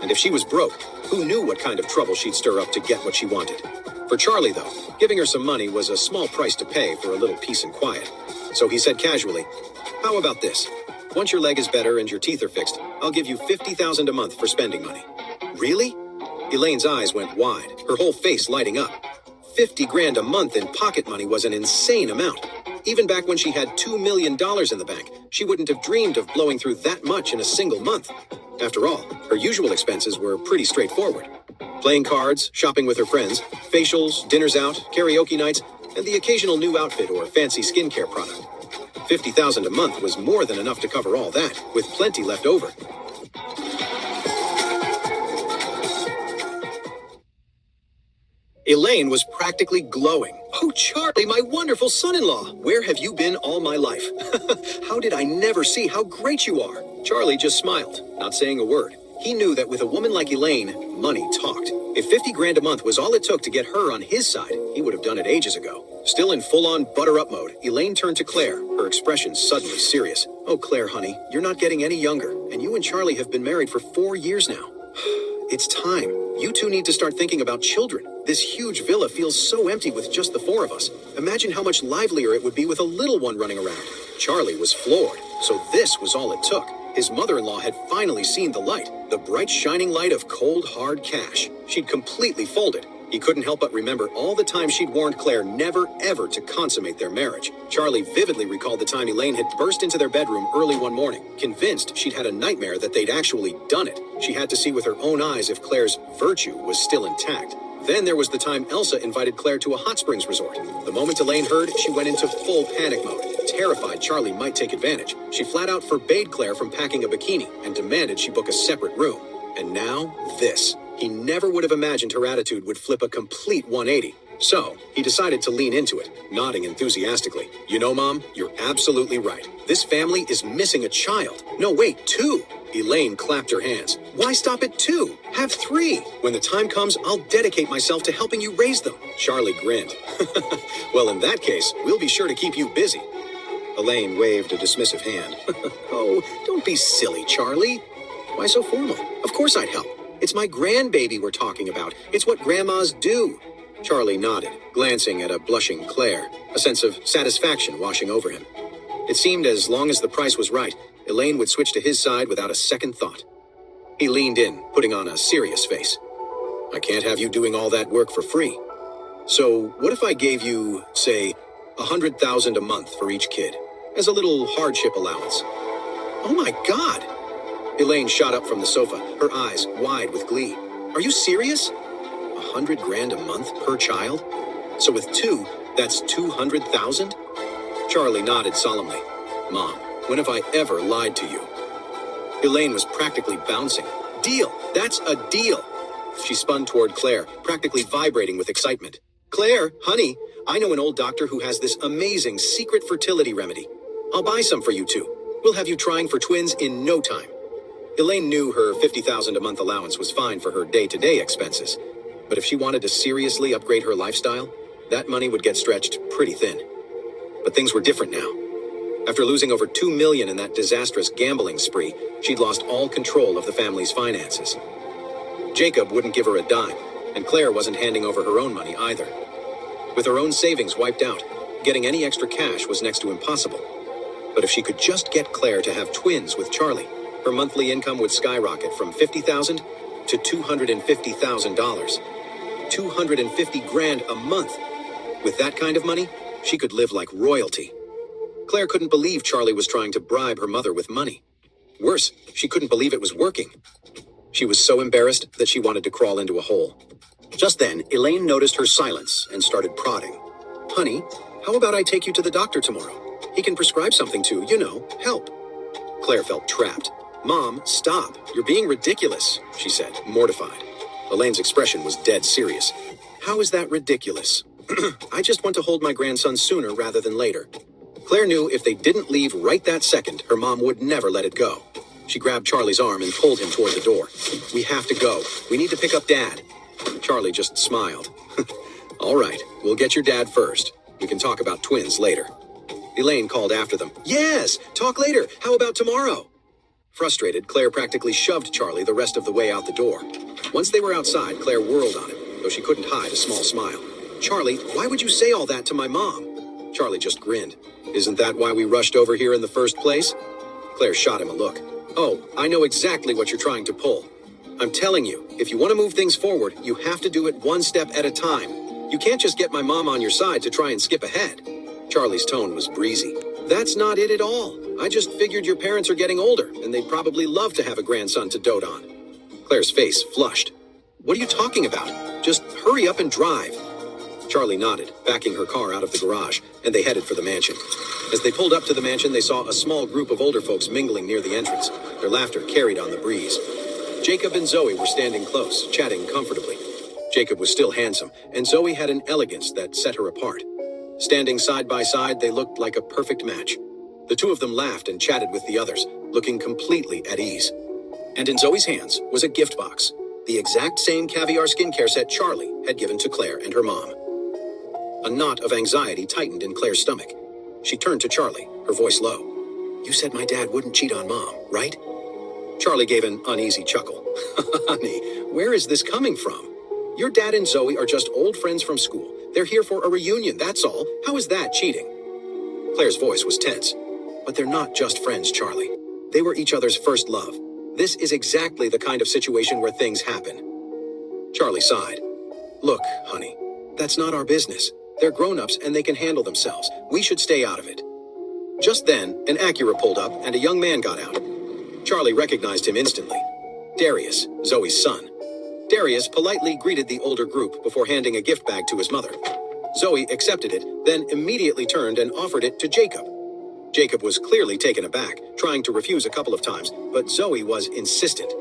And if she was broke, who knew what kind of trouble she'd stir up to get what she wanted? For Charlie, though, giving her some money was a small price to pay for a little peace and quiet. So he said casually, how about this? Once your leg is better and your teeth are fixed, I'll give you $50,000 a month for spending money. Really? Elaine's eyes went wide, her whole face lighting up. 50 grand a month in pocket money was an insane amount. Even back when she had $2 million in the bank, she wouldn't have dreamed of blowing through that much in a single month. After all, her usual expenses were pretty straightforward. Playing cards, shopping with her friends, facials, dinners out, karaoke nights, and the occasional new outfit or fancy skincare product. $50,000 a month was more than enough to cover all that, with plenty left over. Elaine was practically glowing. Oh, Charlie, my wonderful son-in-law. Where have you been all my life? How did I never see how great you are? Charlie just smiled, not saying a word. He knew that with a woman like Elaine, money talked. If 50 grand a month was all it took to get her on his side, he would have done it ages ago. Still in full-on butter-up mode, Elaine turned to Claire, her expression suddenly serious. Oh, Claire, honey, you're not getting any younger, and you and Charlie have been married for 4 years now. It's time. You two need to start thinking about children. This huge villa feels so empty with just the 4 of us. Imagine how much livelier it would be with a little one running around. Charlie was floored, so this was all it took. His mother-in-law had finally seen the light, the bright shining light of cold, hard cash. She'd completely folded. He couldn't help but remember all the time she'd warned Claire never, ever to consummate their marriage. Charlie vividly recalled the time Elaine had burst into their bedroom early one morning, convinced she'd had a nightmare that they'd actually done it. She had to see with her own eyes if Claire's virtue was still intact. Then there was the time Elsa invited Claire to a hot springs resort. The moment Elaine heard, she went into full panic mode. Terrified Charlie might take advantage, she flat out forbade Claire from packing a bikini and demanded she book a separate room. And now, this. He never would have imagined her attitude would flip a complete 180. So, he decided to lean into it, nodding enthusiastically. You know, Mom, you're absolutely right. This family is missing a child. No, wait, 2. Elaine clapped her hands. Why stop at 2? Have 3. When the time comes, I'll dedicate myself to helping you raise them. Charlie grinned. Well, in that case, we'll be sure to keep you busy. Elaine waved a dismissive hand. Oh, don't be silly, Charlie. Why so formal? Of course I'd help. It's my grandbaby we're talking about. It's what grandmas do. Charlie nodded, glancing at a blushing Claire, a sense of satisfaction washing over him. It seemed as long as the price was right, Elaine would switch to his side without a second thought. He leaned in, putting on a serious face. I can't have you doing all that work for free. So what if I gave you, say, $100,000 a month for each kid, as a little hardship allowance? Oh my God! Elaine shot up from the sofa, her eyes wide with glee. Are you serious? $100,000 a month per child? So with 2, that's 200,000? Charlie nodded solemnly. Mom, when have I ever lied to you? Elaine was practically bouncing. Deal! That's a deal! She spun toward Claire, practically vibrating with excitement. Claire, honey, I know an old doctor who has this amazing secret fertility remedy. I'll buy some for you two. We'll have you trying for twins in no time. Elaine knew her $50,000 a month allowance was fine for her day-to-day expenses. But if she wanted to seriously upgrade her lifestyle, that money would get stretched pretty thin. But things were different now. After losing over $2 million in that disastrous gambling spree, she'd lost all control of the family's finances. Jacob wouldn't give her a dime, and Claire wasn't handing over her own money either. With her own savings wiped out, getting any extra cash was next to impossible. But if she could just get Claire to have twins with Charlie, her monthly income would skyrocket from $50,000 to $250,000. $250,000 a month. With that kind of money, she could live like royalty. Claire couldn't believe Charlie was trying to bribe her mother with money. Worse, she couldn't believe it was working. She was so embarrassed that she wanted to crawl into a hole. Just then, Elaine noticed her silence and started prodding. Honey, how about I take you to the doctor tomorrow? He can prescribe something to, help. Claire felt trapped. Mom, stop. You're being ridiculous, she said, mortified. Elaine's expression was dead serious. How is that ridiculous? I just want to hold my grandson sooner rather than later. Claire knew if they didn't leave right that second, her mom would never let it go. She grabbed Charlie's arm and pulled him toward the door. We have to go. We need to pick up Dad. Charlie just smiled. All right, we'll get your dad first. We can talk about twins later. Elaine called after them. Yes, talk later. How about tomorrow? Frustrated, Claire practically shoved Charlie the rest of the way out the door. Once they were outside, Claire whirled on him, though she couldn't hide a small smile. Charlie, why would you say all that to my mom? Charlie just grinned. Isn't that why we rushed over here in the first place? Claire shot him a look. Oh, I know exactly what you're trying to pull. I'm telling you, if you want to move things forward, you have to do it one step at a time. You can't just get my mom on your side to try and skip ahead. Charlie's tone was breezy. That's not it at all. I just figured your parents are getting older, and they'd probably love to have a grandson to dote on. Claire's face flushed. What are you talking about? Just hurry up and drive. Charlie nodded, backing her car out of the garage, and they headed for the mansion. As they pulled up to the mansion, they saw a small group of older folks mingling near the entrance. Their laughter carried on the breeze. Jacob and Zoe were standing close, chatting comfortably. Jacob was still handsome, and Zoe had an elegance that set her apart. Standing side by side, they looked like a perfect match. The two of them laughed and chatted with the others, looking completely at ease. And in Zoe's hands was a gift box, the exact same caviar skincare set Charlie had given to Claire and her mom. A knot of anxiety tightened in Claire's stomach. She turned to Charlie, her voice low. You said my dad wouldn't cheat on Mom, right? Charlie gave an uneasy chuckle. Honey, where is this coming from? Your dad and Zoe are just old friends from school. They're here for a reunion, that's all. How is that cheating? Claire's voice was tense. But they're not just friends, Charlie. They were each other's first love. This is exactly the kind of situation where things happen. Charlie sighed. Look, honey, that's not our business. They're grown-ups and they can handle themselves. We should stay out of it. Just then, an Acura pulled up and a young man got out. Charlie recognized him instantly. Darius, Zoe's son. Darius politely greeted the older group before handing a gift bag to his mother. Zoe accepted it, then immediately turned and offered it to Jacob. Jacob was clearly taken aback, trying to refuse a couple of times, but Zoe was insistent.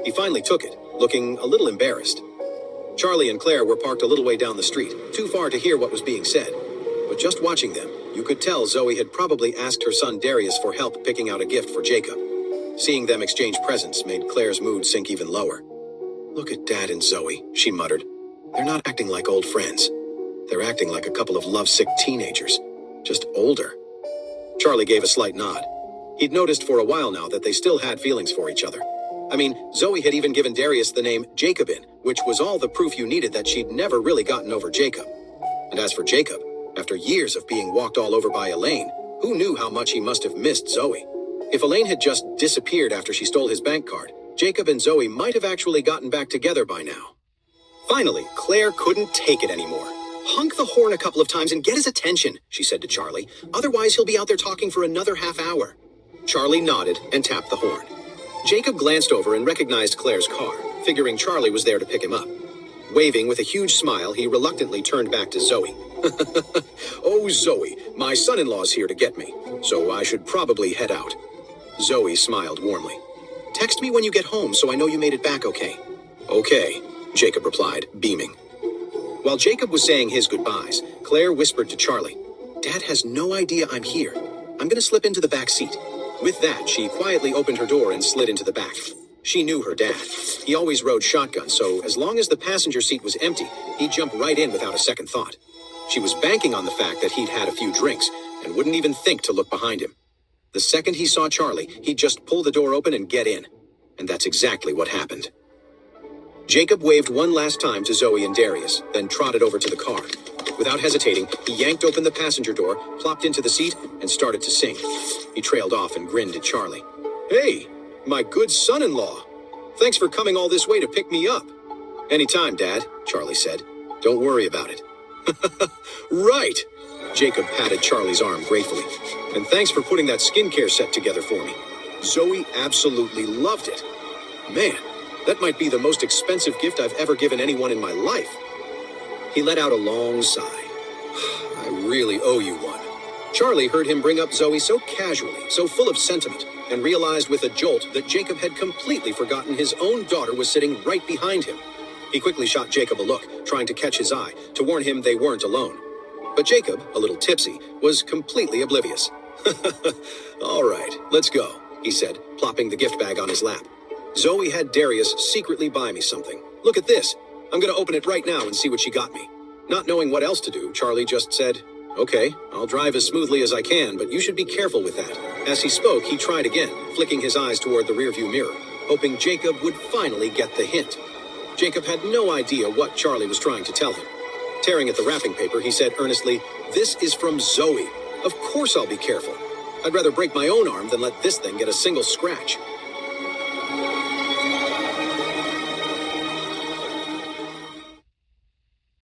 He finally took it, looking a little embarrassed. Charlie and Claire were parked a little way down the street, too far to hear what was being said. But just watching them, you could tell Zoe had probably asked her son Darius for help picking out a gift for Jacob. Seeing them exchange presents made Claire's mood sink even lower. "Look at Dad and Zoe," she muttered. "They're not acting like old friends. They're acting like a couple of lovesick teenagers, just older." Charlie gave a slight nod. He'd noticed for a while now that they still had feelings for each other. I mean, Zoe had even given Darius the name Jacobin, which was all the proof you needed that she'd never really gotten over Jacob. And as for Jacob, after years of being walked all over by Elaine, who knew how much he must have missed Zoe? If Elaine had just disappeared after she stole his bank card, Jacob and Zoe might have actually gotten back together by now. Finally, Claire couldn't take it anymore. "Honk the horn a couple of times and get his attention," she said to Charlie. "Otherwise, he'll be out there talking for another half hour." Charlie nodded and tapped the horn. Jacob glanced over and recognized Claire's car, figuring Charlie was there to pick him up. Waving with a huge smile, he reluctantly turned back to Zoe. "Oh, Zoe, my son-in-law's here to get me, so I should probably head out." Zoe smiled warmly. "Text me when you get home so I know you made it back okay." "Okay," Jacob replied, beaming. While Jacob was saying his goodbyes, Claire whispered to Charlie, "Dad has no idea I'm here. I'm going to slip into the back seat." With that, she quietly opened her door and slid into the back. She knew her dad. He always rode shotgun, so as long as the passenger seat was empty, he'd jump right in without a second thought. She was banking on the fact that he'd had a few drinks and wouldn't even think to look behind him. The second he saw Charlie, he'd just pull the door open and get in. And that's exactly what happened. Jacob waved one last time to Zoe and Darius, then trotted over to the car. Without hesitating, he yanked open the passenger door, plopped into the seat, and started to sing. He trailed off and grinned at Charlie. "Hey, my good son-in-law. Thanks for coming all this way to pick me up." "Anytime, Dad," Charlie said. "Don't worry about it." "Right!" Jacob patted Charlie's arm gratefully. "And thanks for putting that skincare set together for me. Zoe absolutely loved it. Man, that might be the most expensive gift I've ever given anyone in my life." He let out a long sigh. "I really owe you one." Charlie heard him bring up Zoe so casually, so full of sentiment, and realized with a jolt that Jacob had completely forgotten his own daughter was sitting right behind him. He quickly shot Jacob a look, trying to catch his eye, to warn him they weren't alone. But Jacob, a little tipsy, was completely oblivious. "All right, let's go," he said, plopping the gift bag on his lap. "Zoe had Darius secretly buy me something. Look at this. I'm going to open it right now and see what she got me." Not knowing what else to do, Charlie just said, "Okay, I'll drive as smoothly as I can, but you should be careful with that." As he spoke, he tried again, flicking his eyes toward the rearview mirror, hoping Jacob would finally get the hint. Jacob had no idea what Charlie was trying to tell him. Tearing at the wrapping paper, he said earnestly, "This is from Zoe. Of course I'll be careful. I'd rather break my own arm than let this thing get a single scratch."